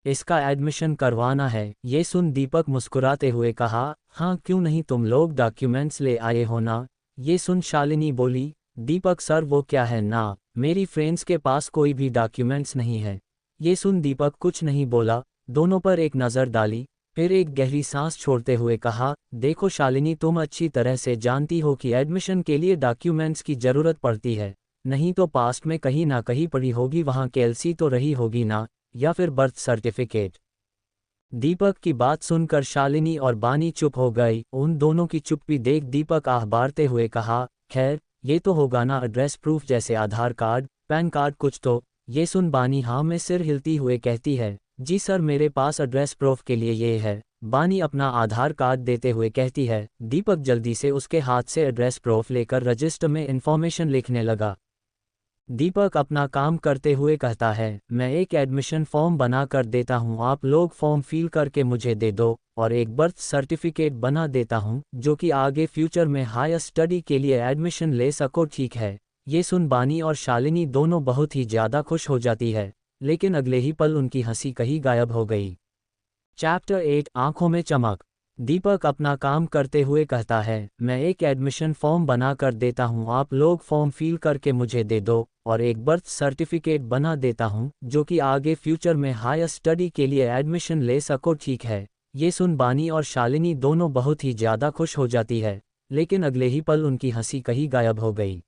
इसका एडमिशन करवाना है। ये सुन दीपक मुस्कुराते हुए कहा, हाँ क्यों नहीं, तुम लोग डॉक्यूमेंट्स ले आए हो ना। ये सुन शालिनी बोली, दीपक सर वो क्या है ना, मेरी फ्रेंड्स के पास कोई भी डॉक्यूमेंट्स नहीं है। ये सुन दीपक कुछ नहीं बोला, दोनों पर एक नज़र डाली, फिर एक गहरी सांस छोड़ते हुए कहा, देखो शालिनी तुम अच्छी तरह से जानती हो कि एडमिशन के लिए डॉक्यूमेंट्स की ज़रूरत पड़ती है, नहीं तो पास्ट में कहीं ना कहीं पड़ी होगी वहाँ केएलसी तो रही होगी ना, या फिर बर्थ सर्टिफिकेट। दीपक की बात सुनकर शालिनी और बानी चुप हो गई। उन दोनों की चुप्पी देख दीपक आह भरते हुए कहा, खैर ये तो होगा ना एड्रेस प्रूफ जैसे आधार कार्ड, पैन कार्ड कुछ तो। ये सुन बानी हाँ में सिर हिलती हुए कहती है, जी सर मेरे पास एड्रेस प्रूफ के लिए ये है। बानी अपना आधार कार्ड देते हुए कहती है। दीपक जल्दी से उसके हाथ से एड्रेस प्रूफ लेकर रजिस्टर में इंफॉर्मेशन लिखने लगा। दीपक अपना काम करते हुए कहता है, मैं एक एडमिशन फॉर्म बना कर देता हूँ, आप लोग फॉर्म फिल करके मुझे दे दो, और एक बर्थ सर्टिफिकेट बना देता हूँ जो कि आगे फ्यूचर में हायर स्टडी के लिए एडमिशन ले सको, ठीक है। ये सुन बानी और शालिनी दोनों बहुत ही ज़्यादा खुश हो जाती है, लेकिन अगले ही पल उनकी हंसी कहीं गायब हो गई। चैप्टर 8 आंखों में चमक। दीपक अपना काम करते हुए कहता है, मैं एक एडमिशन फॉर्म बना कर देता हूँ, आप लोग फॉर्म फिल करके मुझे दे दो, और एक बर्थ सर्टिफिकेट बना देता हूँ जो कि आगे फ्यूचर में हायर स्टडी के लिए एडमिशन ले सको, ठीक है। ये सुन बानी और शालिनी दोनों बहुत ही ज़्यादा खुश हो जाती है, लेकिन अगले ही पल उनकी हंसी कहीं गायब हो गई।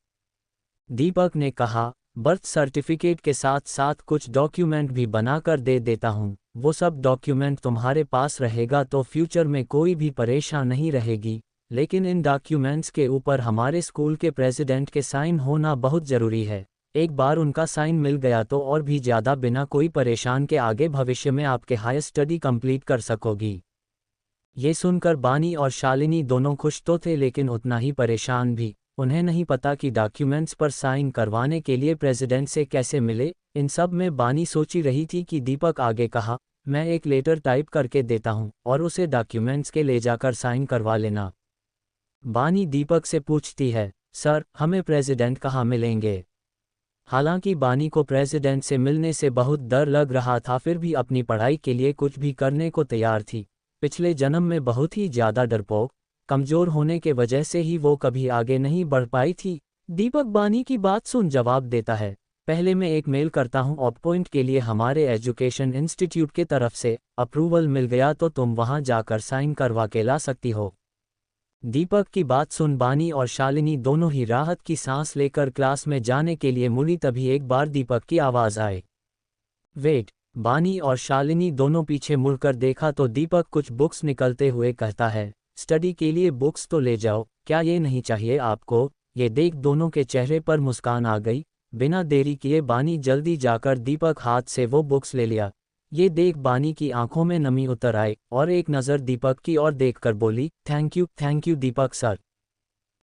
दीपक ने कहा, बर्थ सर्टिफिकेट के साथ साथ कुछ डॉक्यूमेंट भी बना कर दे देता हूँ, वो सब डॉक्यूमेंट तुम्हारे पास रहेगा तो फ्यूचर में कोई भी परेशान नहीं रहेगी, लेकिन इन डॉक्यूमेंट्स के ऊपर हमारे स्कूल के प्रेसिडेंट के साइन होना बहुत ज़रूरी है। एक बार उनका साइन मिल गया तो और भी ज़्यादा बिना कोई परेशान के आगे भविष्य में आपके हायर स्टडी कंप्लीट कर सकोगी। ये सुनकर बानी और शालिनी दोनों खुश तो थे लेकिन उतना ही परेशान भी। उन्हें नहीं पता कि डॉक्यूमेंट्स पर साइन करवाने के लिए प्रेसिडेंट से कैसे मिले। इन सब में बानी सोची रही थी कि दीपक आगे कहा, मैं एक लेटर टाइप करके देता हूँ और उसे डॉक्यूमेंट्स के ले जाकर साइन करवा लेना। बानी दीपक से पूछती है, सर हमें प्रेसिडेंट कहाँ मिलेंगे। हालांकि बानी को प्रेसिडेंट से मिलने से बहुत डर लग रहा था, फिर भी अपनी पढ़ाई के लिए कुछ भी करने को तैयार थी। पिछले जन्म में बहुत ही ज़्यादा डरपोक, कमज़ोर होने के वजह से ही वो कभी आगे नहीं बढ़ पाई थी। दीपक बानी की बात सुन जवाब देता है, पहले मैं एक मेल करता हूँ अपॉइंट के लिए, हमारे एजुकेशन इंस्टीट्यूट के तरफ से अप्रूवल मिल गया तो तुम वहाँ जाकर साइन करवा के ला सकती हो। दीपक की बात सुन बानी और शालिनी दोनों ही राहत की सांस लेकर क्लास में जाने के लिए मुड़ी, तभी एक बार दीपक की आवाज़ आए, वेट। बानी और शालिनी दोनों पीछे मुड़कर देखा तो दीपक कुछ बुक्स निकलते हुए कहता है, स्टडी के लिए बुक्स तो ले जाओ, क्या ये नहीं चाहिए आपको। ये देख दोनों के चेहरे पर मुस्कान आ गई। बिना देरी किए बानी जल्दी जाकर दीपक हाथ से वो बुक्स ले लिया। ये देख बानी की आंखों में नमी उतर आई और एक नज़र दीपक की ओर देखकर बोली, थैंक यू दीपक सर।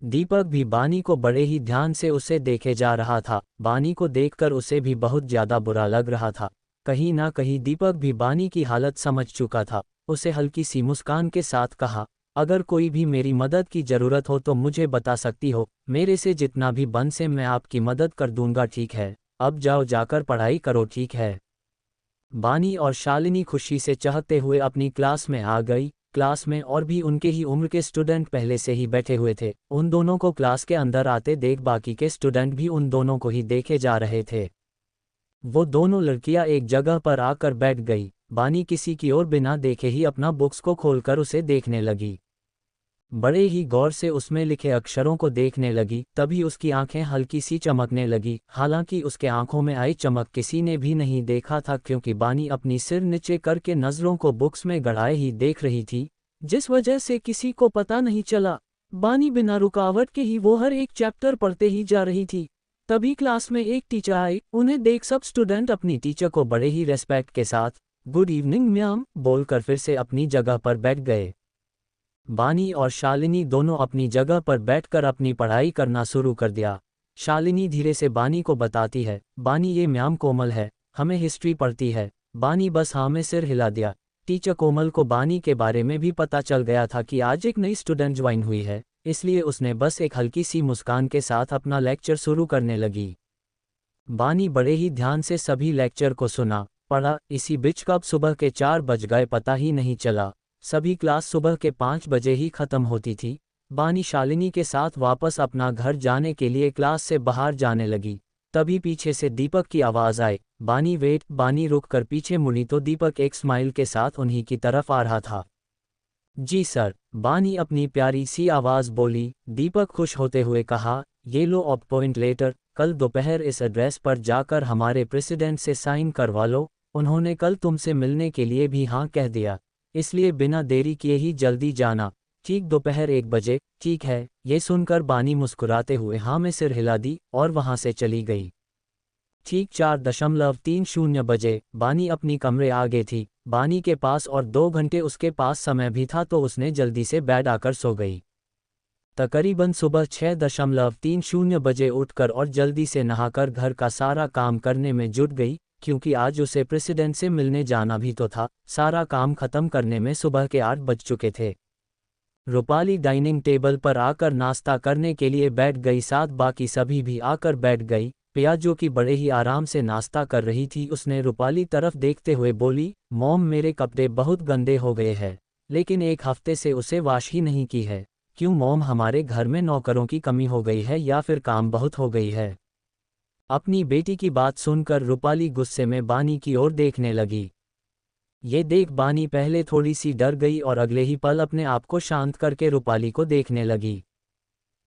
दीपक भी बानी को बड़े ही ध्यान से उसे देखे जा रहा था। बानी को देखकर उसे भी बहुत ज़्यादा बुरा लग रहा था। कहीं ना कहीं दीपक भी बानी की हालत समझ चुका था। उसे हल्की सी मुस्कान के साथ कहा, अगर कोई भी मेरी मदद की ज़रूरत हो तो मुझे बता सकती हो, मेरे से जितना भी बन से मैं आपकी मदद कर दूंगा, ठीक है। अब जाओ जाकर पढ़ाई करो, ठीक है। बानी और शालिनी खुशी से चहकते हुए अपनी क्लास में आ गई। क्लास में और भी उनके ही उम्र के स्टूडेंट पहले से ही बैठे हुए थे। उन दोनों को क्लास के अंदर आते देख बाकी के स्टूडेंट भी उन दोनों को ही देखे जा रहे थे। वो दोनों लड़कियां एक जगह पर आकर बैठ गई। बानी किसी की ओर बिना देखे ही अपना बुक्स को खोलकर उसे देखने लगी। बड़े ही गौर से उसमें लिखे अक्षरों को देखने लगी। तभी उसकी आंखें हल्की सी चमकने लगी। हालांकि उसके आंखों में आई चमक किसी ने भी नहीं देखा था, क्योंकि बानी अपनी सिर नीचे करके नज़रों को बुक्स में गड़ाए ही देख रही थी, जिस वजह से किसी को पता नहीं चला। बानी बिना रुकावट के ही वो हर एक चैप्टर पढ़ते ही जा रही थी। तभी क्लास में एक टीचर आई। उन्हें देख सब स्टूडेंट अपनी टीचर को बड़े ही रेस्पेक्ट के साथ गुड इवनिंग मैम बोलकर फिर से अपनी जगह पर बैठ गए। बानी और शालिनी दोनों अपनी जगह पर बैठकर अपनी पढ़ाई करना शुरू कर दिया। शालिनी धीरे से बानी को बताती है, बानी ये मैम कोमल है, हमें हिस्ट्री पढ़ती है। बानी बस हाँ में सिर हिला दिया। टीचर कोमल को बानी के बारे में भी पता चल गया था कि आज एक नई स्टूडेंट ज्वाइन हुई है, इसलिए उसने बस एक हल्की सी मुस्कान के साथ अपना लेक्चर शुरू करने लगी। बानी बड़े ही ध्यान से सभी लेक्चर को सुना, पढ़ा। इसी बीच कब सुबह के 4 बज गए पता ही नहीं चला। सभी क्लास सुबह के 5 बजे ही खत्म होती थी। बानी शालिनी के साथ वापस अपना घर जाने के लिए क्लास से बाहर जाने लगी। तभी पीछे से दीपक की आवाज़ आई, बानी वेट। बानी रुक कर पीछे मुड़ी तो दीपक एक स्माइल के साथ उन्हीं की तरफ आ रहा था। जी सर, बानी अपनी प्यारी सी आवाज़ बोली। दीपक खुश होते हुए कहा, ये लो अपॉइंट लेटर, कल दोपहर इस एड्रेस पर जाकर हमारे प्रेसिडेंट से साइन करवा लो। उन्होंने कल तुमसे मिलने के लिए भी हाँ कह दिया, इसलिए बिना देरी किए ही जल्दी जाना। ठीक दोपहर 1 बजे। ठीक है। ये सुनकर बानी मुस्कुराते हुए हाँ में सिर हिला दी और वहाँ से चली गई। ठीक 4:30 बजे बानी अपनी कमरे आ गई थी। बानी के पास और 2 घंटे उसके पास समय भी था, तो उसने जल्दी से बेड आकर सो गई। तकरीबन सुबह 6:30 बजे उठकर और जल्दी से नहाकर घर का सारा काम करने में जुट गई, क्योंकि आज उसे प्रेसिडेंट से मिलने जाना भी तो था। सारा काम खत्म करने में सुबह के 8 बज चुके थे। रूपाली डाइनिंग टेबल पर आकर नाश्ता करने के लिए बैठ गई, साथ बाकी सभी भी आकर बैठ गई। पिया जो कि बड़े ही आराम से नाश्ता कर रही थी, उसने रूपाली तरफ देखते हुए बोली, मॉम मेरे कपड़े बहुत गंदे हो गए हैं, लेकिन 1 हफ्ते से उसे वॉश ही नहीं की है। क्यों मॉम, हमारे घर में नौकरों की कमी हो गई है या फिर काम बहुत हो गई है? अपनी बेटी की बात सुनकर रूपाली गुस्से में बानी की ओर देखने लगी। ये देख बानी पहले थोड़ी सी डर गई और अगले ही पल अपने आप को शांत करके रूपाली को देखने लगी।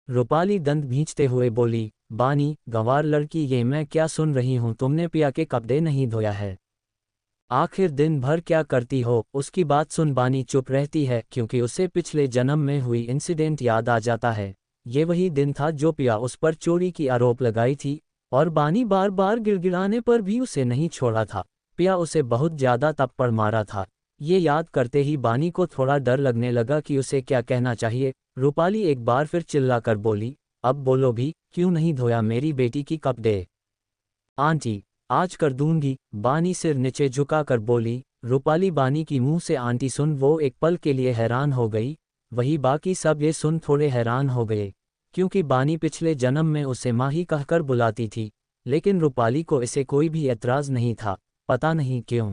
रूपाली दंत भींचते हुए बोली, बानी गंवार लड़की, ये मैं क्या सुन रही हूँ, तुमने पिया के कपड़े नहीं धोया है? आखिर दिन भर क्या करती हो? उसकी बात सुन बानी चुप रहती है, क्योंकि उसे पिछले जन्म में हुई इंसिडेंट याद आ जाता है। ये वही दिन था जो पिया उस पर चोरी की आरोप लगाई थी, और बानी बार बार गिड़गिड़ाने पर भी उसे नहीं छोड़ा था। पिया उसे बहुत ज़्यादा थप्पड़ मारा था। ये याद करते ही बानी को थोड़ा डर लगने लगा कि उसे क्या कहना चाहिए। रूपाली एक बार फिर चिल्लाकर बोली, अब बोलो भी, क्यों नहीं धोया मेरी बेटी की कपड़े? आंटी, आज कर दूंगी। बानी सिर नीचे झुकाकर बोली। रूपाली बानी की मुंह से आंटी सुन वो एक पल के लिए हैरान हो गई। वही बाकी सब ये सुन थोड़े हैरान हो गए, क्योंकि बानी पिछले जन्म में उसे माँ ही कहकर बुलाती थी, लेकिन रूपाली को इसे कोई भी एतराज़ नहीं था। पता नहीं क्यों।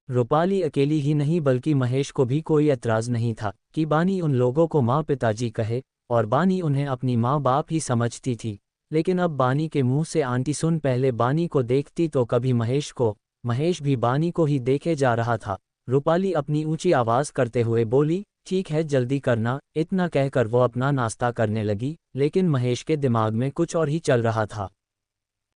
रूपाली अकेली ही नहीं बल्कि महेश को भी कोई एतराज़ नहीं था कि बानी उन लोगों को माँ पिताजी कहे, और बानी उन्हें अपनी माँ बाप ही समझती थी। लेकिन अब बानी के मुंह से आंटी सुन पहले बानी को देखती तो कभी महेश को, महेश भी बानी को ही देखे जा रहा था। रूपाली अपनी ऊंची आवाज़ करते हुए बोली, ठीक है जल्दी करना। इतना कहकर वो अपना नाश्ता करने लगी, लेकिन महेश के दिमाग में कुछ और ही चल रहा था।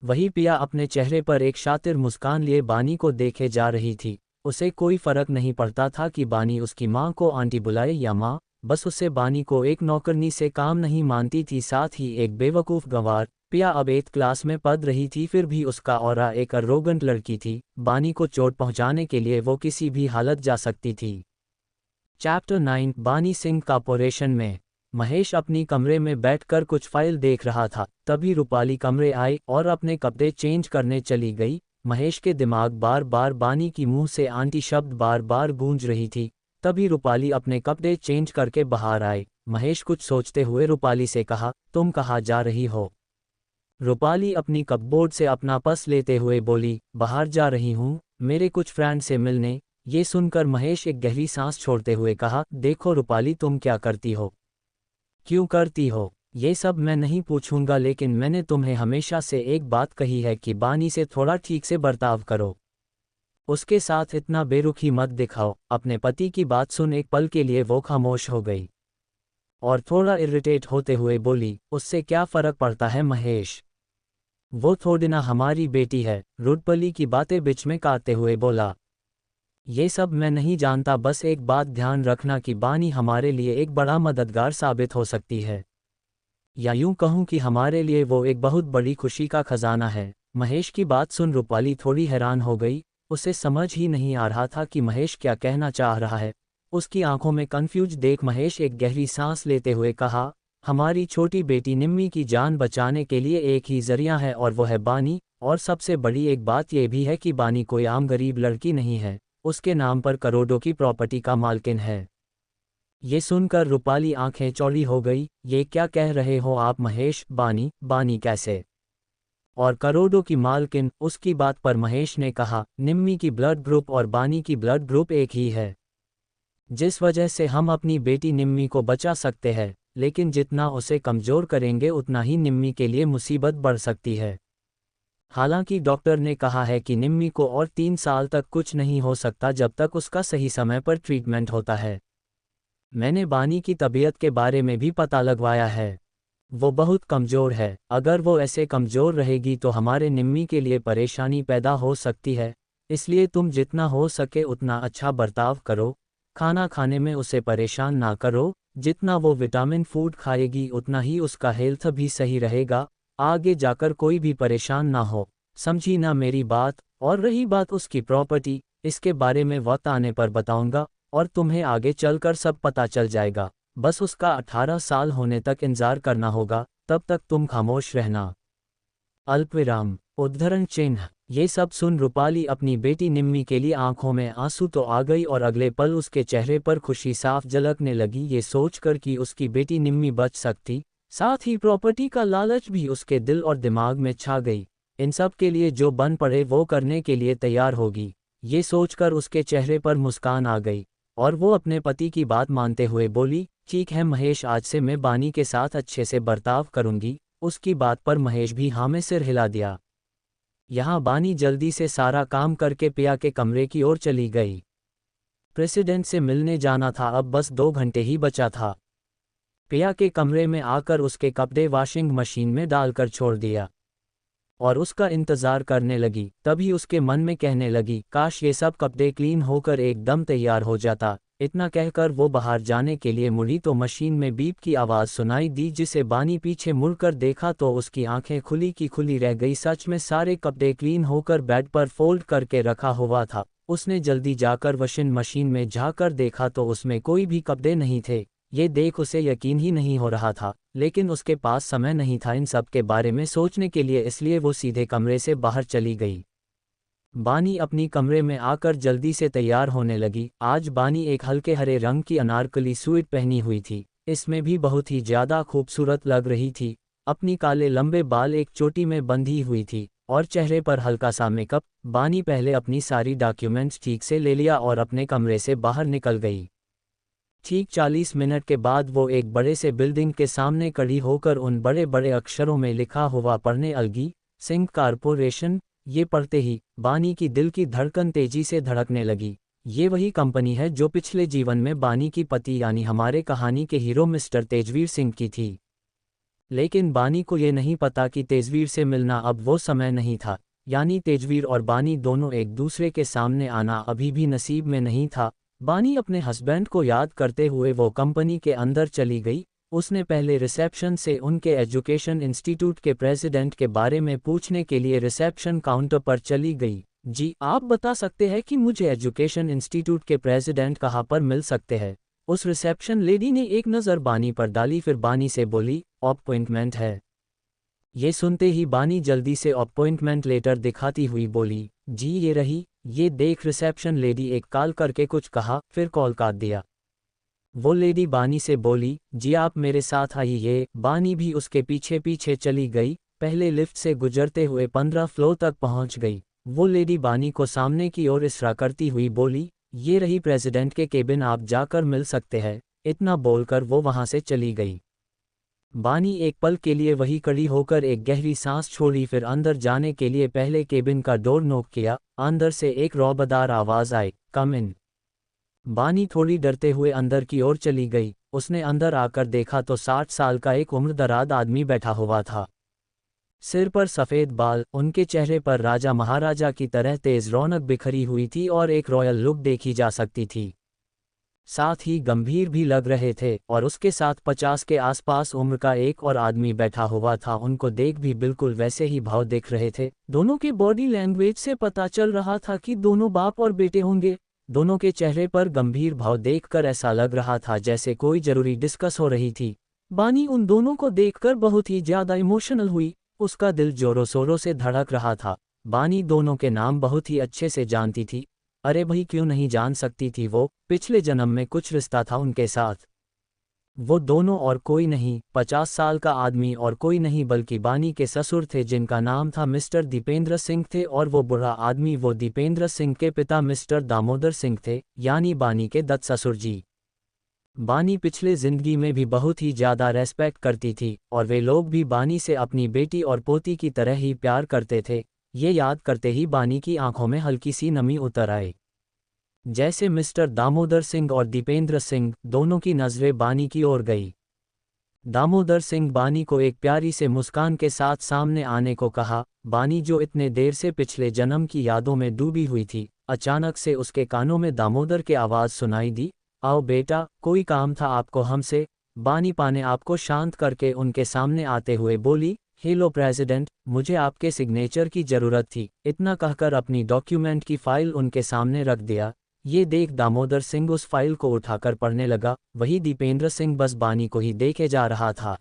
वही पिया अपने चेहरे पर एक शातिर मुस्कान लिए बानी को देखे जा रही थी। उसे कोई फर्क नहीं पड़ता था कि बानी उसकी माँ को आंटी बुलाए या माँ, बस उसे बानी को एक नौकरनी से काम नहीं मानती थी, साथ ही एक बेवकूफ़ गंवार। पिया अब 8th क्लास में पढ़ रही थी, फिर भी उसका ऑरा एक अरोगेंट लड़की थी। बानी को चोट पहुँचाने के लिए वो किसी भी हालत जा सकती थी। चैप्टर 9 बानी सिंह कॉर्पोरेशन में। महेश अपनी कमरे में बैठकर कुछ फाइल देख रहा था, तभी रूपाली कमरे आई और अपने कपड़े चेंज करने चली गई। महेश के दिमाग बार बार बानी की मुंह से आंटी शब्द बार बार गूंज रही थी। तभी रूपाली अपने कपड़े चेंज करके बाहर आई। महेश कुछ सोचते हुए रूपाली से कहा, तुम कहाँ जा रही हो? रूपाली अपनी कपबोर्ड से अपना पर्स लेते हुए बोली, बाहर जा रही हूँ, मेरे कुछ फ्रेंड से मिलने। ये सुनकर महेश एक गहरी सांस छोड़ते हुए कहा, देखो रूपाली तुम क्या करती हो? क्यों करती हो? ये सब मैं नहीं पूछूंगा, लेकिन मैंने तुम्हें हमेशा से एक बात कही है कि बानी से थोड़ा ठीक से बर्ताव करो, उसके साथ इतना बेरुखी मत दिखाओ। अपने पति की बात सुन एक पल के लिए वो खामोश हो गई और थोड़ा इरिटेट होते हुए बोली, उससे क्या फ़र्क पड़ता है महेश? वो थोड़ी ना हमारी बेटी है। रूपाली की बातें बीच में काटते हुए बोला, ये सब मैं नहीं जानता, बस एक बात ध्यान रखना कि बानी हमारे लिए एक बड़ा मददगार साबित हो सकती है, या यूं कहूं कि हमारे लिए वो एक बहुत बड़ी खुशी का खजाना है। महेश की बात सुन रूपाली थोड़ी हैरान हो गई। उसे समझ ही नहीं आ रहा था कि महेश क्या कहना चाह रहा है। उसकी आंखों में कंफ्यूज देख महेश एक गहरी सांस लेते हुए कहा, हमारी छोटी बेटी निम्मी की जान बचाने के लिए एक ही जरिया है और वो है बानी। और सबसे बड़ी एक बात यह भी है कि बानी कोई आम गरीब लड़की नहीं है, उसके नाम पर करोड़ों की प्रॉपर्टी का मालकिन है। ये सुनकर रूपाली आंखें चौड़ी हो गई। ये क्या कह रहे हो आप महेश? बानी बानी कैसे? और करोड़ों की मालकिन? उसकी बात पर महेश ने कहा, निम्मी की ब्लड ग्रुप और बानी की ब्लड ग्रुप एक ही है, जिस वजह से हम अपनी बेटी निम्मी को बचा सकते हैं, लेकिन जितना उसे कमज़ोर करेंगे उतना ही निम्मी के लिए मुसीबत बढ़ सकती है। हालांकि डॉक्टर ने कहा है कि निम्मी को और 3 साल तक कुछ नहीं हो सकता जब तक उसका सही समय पर ट्रीटमेंट होता है। मैंने बानी की तबीयत के बारे में भी पता लगवाया है, वो बहुत कमज़ोर है। अगर वो ऐसे कमज़ोर रहेगी तो हमारे निम्मी के लिए परेशानी पैदा हो सकती है, इसलिए तुम जितना हो सके उतना अच्छा बर्ताव करो, खाना खाने में उसे परेशान ना करो, जितना वो विटामिन फूड खाएगी उतना ही उसका हेल्थ भी सही रहेगा, आगे जाकर कोई भी परेशान ना हो, समझी ना मेरी बात? और रही बात उसकी प्रॉपर्टी, इसके बारे में वक्त आने पर बताऊंगा और तुम्हें आगे चलकर सब पता चल जाएगा। बस उसका 18 साल होने तक इंतजार करना होगा, तब तक तुम खामोश रहना। अल्पविराम उद्धरण चिन्ह। ये सब सुन रूपाली अपनी बेटी निम्मी के लिए आंखों में आंसू तो आ गई और अगले पल उसके चेहरे पर खुशी साफ झलकने लगी, ये सोचकर कि उसकी बेटी निम्मी बच सकती, साथ ही प्रॉपर्टी का लालच भी उसके दिल और दिमाग में छा गई। इन सब के लिए जो बन पड़े वो करने के लिए तैयार होगी, ये सोचकर उसके चेहरे पर मुस्कान आ गई और वो अपने पति की बात मानते हुए बोली, ठीक है महेश, आज से मैं बानी के साथ अच्छे से बर्ताव करूंगी। उसकी बात पर महेश भी हाँ में सिर हिला दिया। यहाँ बानी जल्दी से सारा काम करके पिया के कमरे की ओर चली गई। प्रेसिडेंट से मिलने जाना था, अब बस 2 घंटे ही बचा था। पिया के कमरे में आकर उसके कपड़े वॉशिंग मशीन में डालकर छोड़ दिया और उसका इंतज़ार करने लगी। तभी उसके मन में कहने लगी, काश ये सब कपड़े क्लीन होकर एकदम तैयार हो जाता। इतना कहकर वो बाहर जाने के लिए मुड़ी तो मशीन में बीप की आवाज़ सुनाई दी, जिसे बानी पीछे मुड़कर देखा तो उसकी आंखें खुली की खुली रह गई। सच में सारे कपड़े क्लीन होकर बेड पर फोल्ड करके रखा हुआ था। उसने जल्दी जाकर वॉशिंग मशीन में झाँककर देखा तो उसमें कोई भी कपड़े नहीं थे। ये देख उसे यकीन ही नहीं हो रहा था, लेकिन उसके पास समय नहीं था इन सब के बारे में सोचने के लिए, इसलिए वो सीधे कमरे से बाहर चली गई। बानी अपनी कमरे में आकर जल्दी से तैयार होने लगी। आज बानी एक हल्के हरे रंग की अनारकली सूट पहनी हुई थी, इसमें भी बहुत ही ज़्यादा खूबसूरत लग रही थी। अपनी काले लंबे बाल एक चोटी में बंधी हुई थी और चेहरे पर हल्का सा मेकअप। बानी पहले अपनी सारी डॉक्यूमेंट्स ठीक से ले लिया और अपने कमरे से बाहर निकल गई। ठीक 40 मिनट के बाद वो एक बड़े से बिल्डिंग के सामने खड़ी होकर उन बड़े बड़े अक्षरों में लिखा हुआ पढ़ने लगी, सिंह कॉरपोरेशन। ये पढ़ते ही बानी की दिल की धड़कन तेजी से धड़कने लगी। ये वही कंपनी है जो पिछले जीवन में बानी की पति यानी हमारे कहानी के हीरो मिस्टर तेजवीर सिंह की थी। लेकिन बानी को ये नहीं पता कि तेजवीर से मिलना अब वो समय नहीं था, यानी तेजवीर और बानी दोनों एक दूसरे के सामने आना अभी भी नसीब में नहीं था। बानी अपने हस्बैंड को याद करते हुए वो कंपनी के अंदर चली गई। उसने पहले रिसेप्शन से उनके एजुकेशन इंस्टीट्यूट के प्रेसिडेंट के बारे में पूछने के लिए रिसेप्शन काउंटर पर चली गई। जी, आप बता सकते हैं कि मुझे एजुकेशन इंस्टीट्यूट के प्रेसिडेंट कहाँ पर मिल सकते हैं? उस रिसेप्शन लेडी ने एक नज़र बानी पर डाली, फिर बानी से बोली, अपॉइंटमेंट है। ये सुनते ही बानी जल्दी से अपॉइंटमेंट लेटर दिखाती हुई बोली, जी ये रही। ये देख रिसेप्शन लेडी एक कॉल करके कुछ कहा, फिर कॉल काट दिया। वो लेडी बानी से बोली, जी आप मेरे साथ आइए। बानी भी उसके पीछे पीछे चली गई। पहले लिफ्ट से गुजरते हुए 15 फ्लोर तक पहुंच गई। वो लेडी बानी को सामने की ओर इशारा करती हुई बोली, ये रही प्रेसिडेंट के केबिन, आप जाकर मिल सकते हैं। इतना बोलकर वो वहां से चली गई। बानी एक पल के लिए वही खड़ी होकर एक गहरी सांस छोड़ी, फिर अंदर जाने के लिए पहले केबिन का डोर नॉक किया। अंदर से एक रौबदार आवाज आई, कम इन। बानी थोड़ी डरते हुए अंदर की ओर चली गई। उसने अंदर आकर देखा तो 60 साल का एक उम्रदराज आदमी बैठा हुआ था। सिर पर सफ़ेद बाल, उनके चेहरे पर राजा महाराजा की तरह तेज रौनक बिखरी हुई थी और एक रॉयल लुक देखी जा सकती थी। साथ ही गंभीर भी लग रहे थे और उसके साथ 50 के आसपास उम्र का एक और आदमी बैठा हुआ था। उनको देख भी बिल्कुल वैसे ही भाव दिख रहे थे। दोनों के बॉडी लैंग्वेज से पता चल रहा था कि दोनों बाप और बेटे होंगे। दोनों के चेहरे पर गंभीर भाव देखकर ऐसा लग रहा था जैसे कोई जरूरी डिस्कस हो रही थी। बानी उन दोनों को देखकर बहुत ही ज्यादा इमोशनल हुई। उसका दिल जोरों शोरों से धड़क रहा था। बानी दोनों के नाम बहुत ही अच्छे से जानती थी। अरे भाई, क्यों नहीं जान सकती थी वो, पिछले जन्म में कुछ रिश्ता था उनके साथ। वो दोनों और कोई नहीं, 50 साल का आदमी और कोई नहीं बल्कि बानी के ससुर थे जिनका नाम था मिस्टर दीपेंद्र सिंह थे, और वो बुढ़ा आदमी वो दीपेंद्र सिंह के पिता मिस्टर दामोदर सिंह थे, यानी बानी के दत्त ससुर जी। बानी पिछले जिंदगी में भी बहुत ही ज़्यादा रेस्पेक्ट करती थी और वे लोग भी बानी से अपनी बेटी और पोती की तरह ही प्यार करते थे। ये याद करते ही बानी की आंखों में हल्की सी नमी उतर आई। जैसे मिस्टर दामोदर सिंह और दीपेंद्र सिंह, दोनों की नज़रें बानी की ओर गई। दामोदर सिंह बानी को एक प्यारी से मुस्कान के साथ सामने आने को कहा। बानी जो इतने देर से पिछले जन्म की यादों में डूबी हुई थी, अचानक से उसके कानों में दामोदर की आवाज़ सुनाई दी, आओ बेटा, कोई काम था आपको हमसे। बानी पाने आपको शांत करके उनके सामने आते हुए बोली, हेलो प्रेसिडेंट, मुझे आपके सिग्नेचर की ज़रूरत थी। इतना कहकर अपनी डॉक्यूमेंट की फाइल उनके सामने रख दिया। ये देख दामोदर सिंह उस फाइल को उठाकर पढ़ने लगा, वही दीपेंद्र सिंह बस बानी को ही देखे जा रहा था।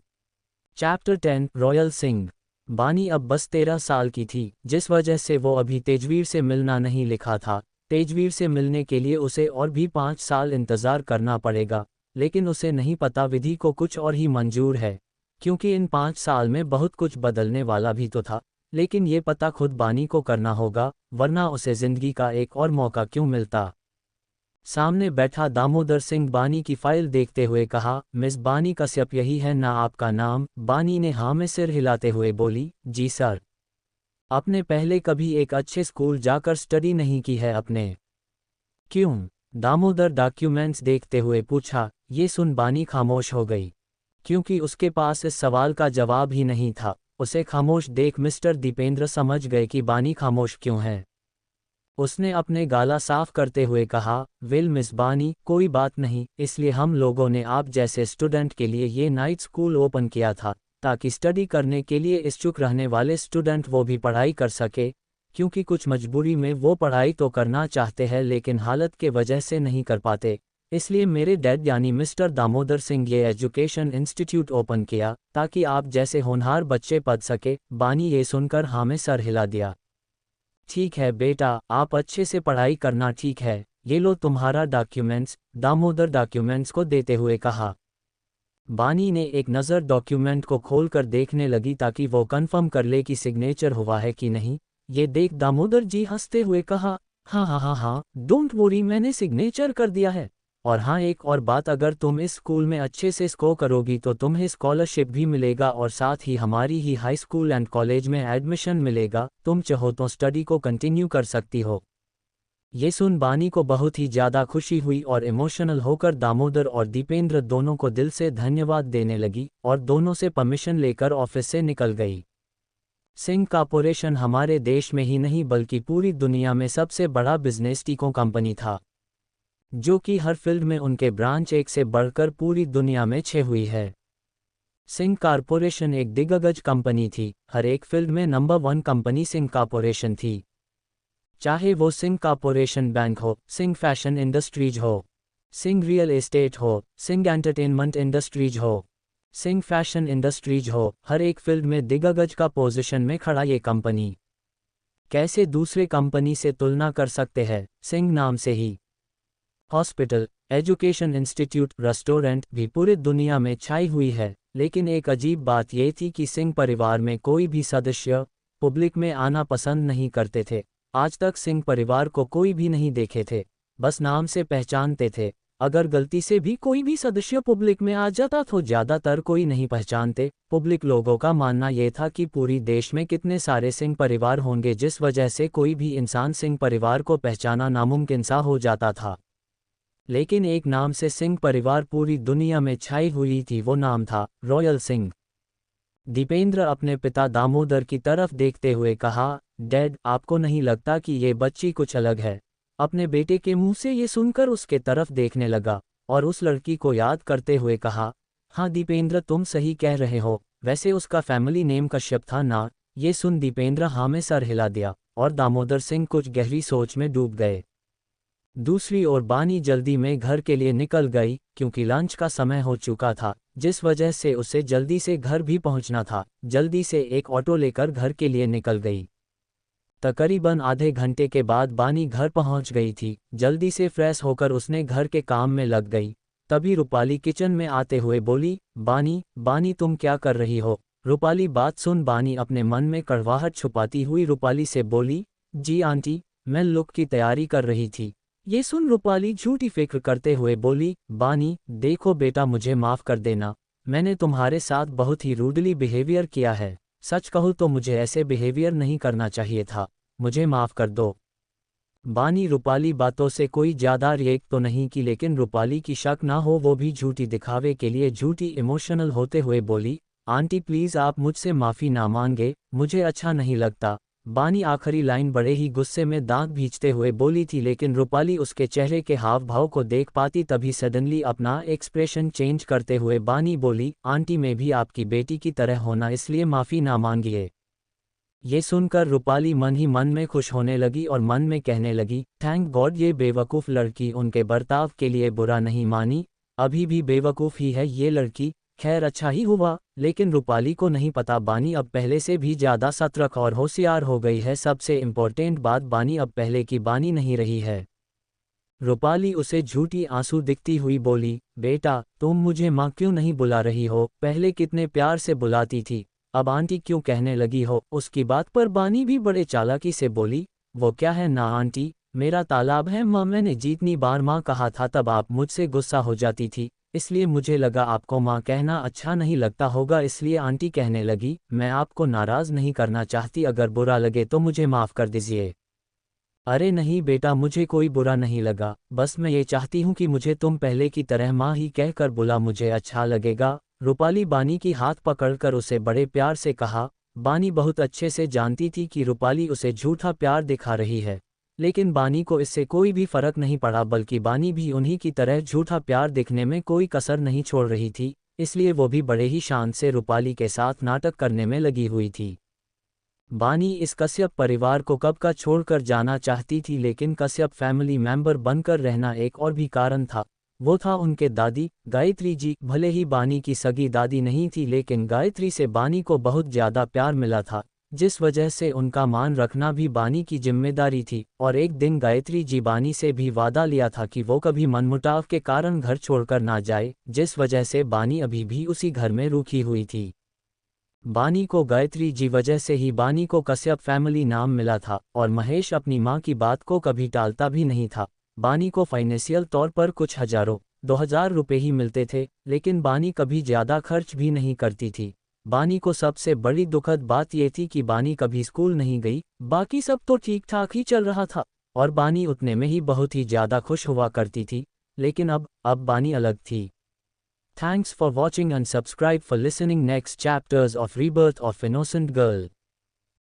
Chapter 10, royal Singh. बानी अब बस 13 साल की थी, जिस वजह से वो अभी तेजवीर से मिलना नहीं लिखा था। तेजवीर से मिलने के लिए उसे और भी 5 साल इंतज़ार करना पड़ेगा, लेकिन उसे नहीं पता विधि को कुछ और ही मंजूर है, क्योंकि इन 5 साल में बहुत कुछ बदलने वाला भी तो था। लेकिन ये पता खुद बानी को करना होगा, वरना उसे ज़िंदगी का एक और मौका क्यों मिलता। सामने बैठा दामोदर सिंह बानी की फाइल देखते हुए कहा, मिस बानी कश्यप यही है ना आपका नाम? बानी ने हाँ में सिर हिलाते हुए बोली, जी सर। आपने पहले कभी एक अच्छे स्कूल जाकर स्टडी नहीं की है अपने? क्यों? दामोदर डॉक्यूमेंट्स देखते हुए पूछा। ये सुन बानी खामोश हो गई, क्योंकि उसके पास इस सवाल का जवाब ही नहीं था। उसे खामोश देख मिस्टर दीपेंद्र समझ गए कि बानी खामोश क्यों है। उसने अपने गाला साफ करते हुए कहा, वेल मिस बानी, कोई बात नहीं, इसलिए हम लोगों ने आप जैसे स्टूडेंट के लिए ये नाइट स्कूल ओपन किया था, ताकि स्टडी करने के लिए इच्छुक रहने वाले स्टूडेंट वो भी पढ़ाई कर सके, क्योंकि कुछ मजबूरी में वो पढ़ाई तो करना चाहते हैं लेकिन हालत के वजह से नहीं कर पाते। इसलिए मेरे डैड यानी मिस्टर दामोदर सिंह ये एजुकेशन इंस्टीट्यूट ओपन किया, ताकि आप जैसे होनहार बच्चे पढ़ सके। बानी ये सुनकर हाँ में सर हिला दिया। ठीक है बेटा, आप अच्छे से पढ़ाई करना, ठीक है, ये लो तुम्हारा डॉक्यूमेंट्स, दामोदर डॉक्यूमेंट्स को देते हुए कहा। बानी ने एक नज़र डॉक्यूमेंट को खोलकर देखने लगी ताकि वो कंफर्म कर ले कि सिग्नेचर हुआ है कि नहीं। ये देख दामोदर जी हंसते हुए कहा, हाँ हाँ हाँ हाँ, डोंट वरी, मैंने सिग्नेचर कर दिया है। और हाँ, एक और बात, अगर तुम इस स्कूल में अच्छे से स्कोर करोगी तो तुम्हें स्कॉलरशिप भी मिलेगा और साथ ही हमारी ही हाई स्कूल एंड कॉलेज में एडमिशन मिलेगा। तुम चाहो तो स्टडी को कंटिन्यू कर सकती हो। ये सुन बानी को बहुत ही ज़्यादा खुशी हुई और इमोशनल होकर दामोदर और दीपेंद्र दोनों को दिल से धन्यवाद देने लगी और दोनों से परमिशन लेकर ऑफिस से निकल गई। सिंह कॉर्पोरेशन हमारे देश में ही नहीं बल्कि पूरी दुनिया में सबसे बड़ा बिजनेस टीकों कंपनी था, जो कि हर फील्ड में उनके ब्रांच एक से बढ़कर पूरी दुनिया में छे हुई है। सिंह कॉर्पोरेशन एक दिग्गज कंपनी थी, हर एक फील्ड में नंबर 1 कंपनी सिंह कॉर्पोरेशन थी। चाहे वो सिंह कॉर्पोरेशन बैंक हो, सिंह फैशन इंडस्ट्रीज हो, सिंह रियल एस्टेट हो, सिंह एंटरटेनमेंट इंडस्ट्रीज हो, सिंह फैशन इंडस्ट्रीज हो, हर एक फील्ड में दिग्गज का पोजीशन में खड़ा ये कंपनी। कैसे दूसरे कंपनी से तुलना कर सकते हैं? सिंह नाम से ही हॉस्पिटल, एजुकेशन इंस्टीट्यूट, रेस्टोरेंट भी पूरी दुनिया में छाई हुई है। लेकिन एक अजीब बात यह थी कि सिंह परिवार में कोई भी सदस्य पब्लिक में आना पसंद नहीं करते थे। आज तक सिंह परिवार को कोई भी नहीं देखे थे, बस नाम से पहचानते थे। अगर गलती से भी कोई भी सदस्य पब्लिक में आ जाता तो ज़्यादातर कोई नहीं पहचानते। पब्लिक लोगों का मानना यह था कि पूरी देश में कितने सारे सिंह परिवार होंगे, जिस वजह से कोई भी इंसान सिंह परिवार को पहचाना नामुमकिन सा हो जाता था। लेकिन एक नाम से सिंह परिवार पूरी दुनिया में छाई हुई थी, वो नाम था रॉयल सिंह। दीपेंद्र अपने पिता दामोदर की तरफ देखते हुए कहा, डैड, आपको नहीं लगता कि ये बच्ची कुछ अलग है? अपने बेटे के मुंह से ये सुनकर उसके तरफ देखने लगा और उस लड़की को याद करते हुए कहा, हाँ दीपेंद्र, तुम सही कह रहे हो, वैसे उसका फैमिली नेम कश्यप था ना? ये सुन दीपेंद्र हाँ में सर हिला दिया और दामोदर सिंह कुछ गहरी सोच में डूब गए। दूसरी ओर बानी जल्दी में घर के लिए निकल गई क्योंकि लंच का समय हो चुका था, जिस वजह से उसे जल्दी से घर भी पहुंचना था। जल्दी से एक ऑटो लेकर घर के लिए निकल गई। तकरीबन आधे घंटे के बाद बानी घर पहुंच गई थी। जल्दी से फ्रेश होकर उसने घर के काम में लग गई। तभी रूपाली किचन में आते हुए बोली, बानी बानी तुम क्या कर रही हो? रूपाली बात सुन बानी अपने मन में कड़वाहट छुपाती हुई रूपाली से बोली, जी आंटी, मैं लुक की तैयारी कर रही थी। ये सुन रूपाली झूठी फिक्र करते हुए बोली, बानी देखो बेटा, मुझे माफ़ कर देना, मैंने तुम्हारे साथ बहुत ही रूडली बिहेवियर किया है। सच कहूँ तो मुझे ऐसे बिहेवियर नहीं करना चाहिए था, मुझे माफ़ कर दो। बानी रूपाली बातों से कोई ज़्यादा रिएक्ट तो नहीं की, लेकिन रूपाली की शक ना हो वो भी झूठी दिखावे के लिए झूठी इमोशनल होते हुए बोली, आंटी प्लीज़ आप मुझसे माफ़ी ना मांगे, मुझे अच्छा नहीं लगता। बानी आखिरी लाइन बड़े ही गुस्से में दांत भींचते हुए बोली थी, लेकिन रूपाली उसके चेहरे के हाव भाव को देख पाती तभी सडनली अपना एक्सप्रेशन चेंज करते हुए बानी बोली, आंटी मैं भी आपकी बेटी की तरह होना, इसलिए माफ़ी ना मांगिए। ये सुनकर रूपाली मन ही मन में खुश होने लगी और मन में कहने लगी, थैंक गॉड ये बेवकूफ़ लड़की उनके बर्ताव के लिए बुरा नहीं मानी, अभी भी बेवकूफ़ ही है ये लड़की। खैर अच्छा ही हुआ, लेकिन रूपाली को नहीं पता बानी अब पहले से भी ज़्यादा सतर्क और होशियार हो गई है। सबसे इम्पोर्टेंट बात, बानी अब पहले की बानी नहीं रही है। रूपाली उसे झूठी आंसू दिखती हुई बोली, बेटा तुम मुझे माँ क्यों नहीं बुला रही हो? पहले कितने प्यार से बुलाती थी, अब आंटी क्यों कहने लगी हो? उसकी बात पर बानी भी बड़े चालाकी से बोली, वो क्या है ना आंटी, मेरा तालाब है माँ, मैंने जितनी बार माँ कहा था तब आप मुझसे गुस्सा हो जाती थी, इसलिए मुझे लगा आपको माँ कहना अच्छा नहीं लगता होगा, इसलिए आंटी कहने लगी। मैं आपको नाराज़ नहीं करना चाहती, अगर बुरा लगे तो मुझे माफ़ कर दीजिए। अरे नहीं बेटा, मुझे कोई बुरा नहीं लगा, बस मैं ये चाहती हूँ कि मुझे तुम पहले की तरह माँ ही कहकर बुला, मुझे अच्छा लगेगा। रूपाली बानी की हाथ पकड़कर उसे बड़े प्यार से कहा। बानी बहुत अच्छे से जानती थी कि रूपाली उसे झूठा प्यार दिखा रही है, लेकिन बानी को इससे कोई भी फर्क नहीं पड़ा, बल्कि बानी भी उन्हीं की तरह झूठा प्यार दिखने में कोई कसर नहीं छोड़ रही थी, इसलिए वो भी बड़े ही शान से रूपाली के साथ नाटक करने में लगी हुई थी। बानी इस कश्यप परिवार को कब का छोड़कर जाना चाहती थी, लेकिन कश्यप फैमिली मेंबर बनकर रहना एक और भी कारण था। वो था उनके दादी गायत्री जी। भले ही बानी की सगी दादी नहीं थी, लेकिन गायत्री से बानी को बहुत ज़्यादा प्यार मिला था, जिस वजह से उनका मान रखना भी बानी की जिम्मेदारी थी। और एक दिन गायत्री जी बानी से भी वादा लिया था कि वो कभी मनमुटाव के कारण घर छोड़कर ना जाए, जिस वजह से बानी अभी भी उसी घर में रुकी हुई थी। बानी को गायत्री जी वजह से ही बानी को कश्यप फैमिली नाम मिला था, और महेश अपनी मां की बात को कभी टालता भी नहीं था। बानी को फाइनेंशियल तौर पर कुछ हजारों 2000 रुपए ही मिलते थे, लेकिन बानी कभी ज़्यादा खर्च भी नहीं करती थी। बानी को सबसे बड़ी दुखद बात यह थी कि बानी कभी स्कूल नहीं गई, बाकी सब तो ठीक ठाक ही चल रहा था, और बानी उतने में ही बहुत ही ज़्यादा खुश हुआ करती थी। लेकिन अब बानी अलग थी। Thanks for watching and subscribe for listening next chapters of Rebirth of Innocent Girl.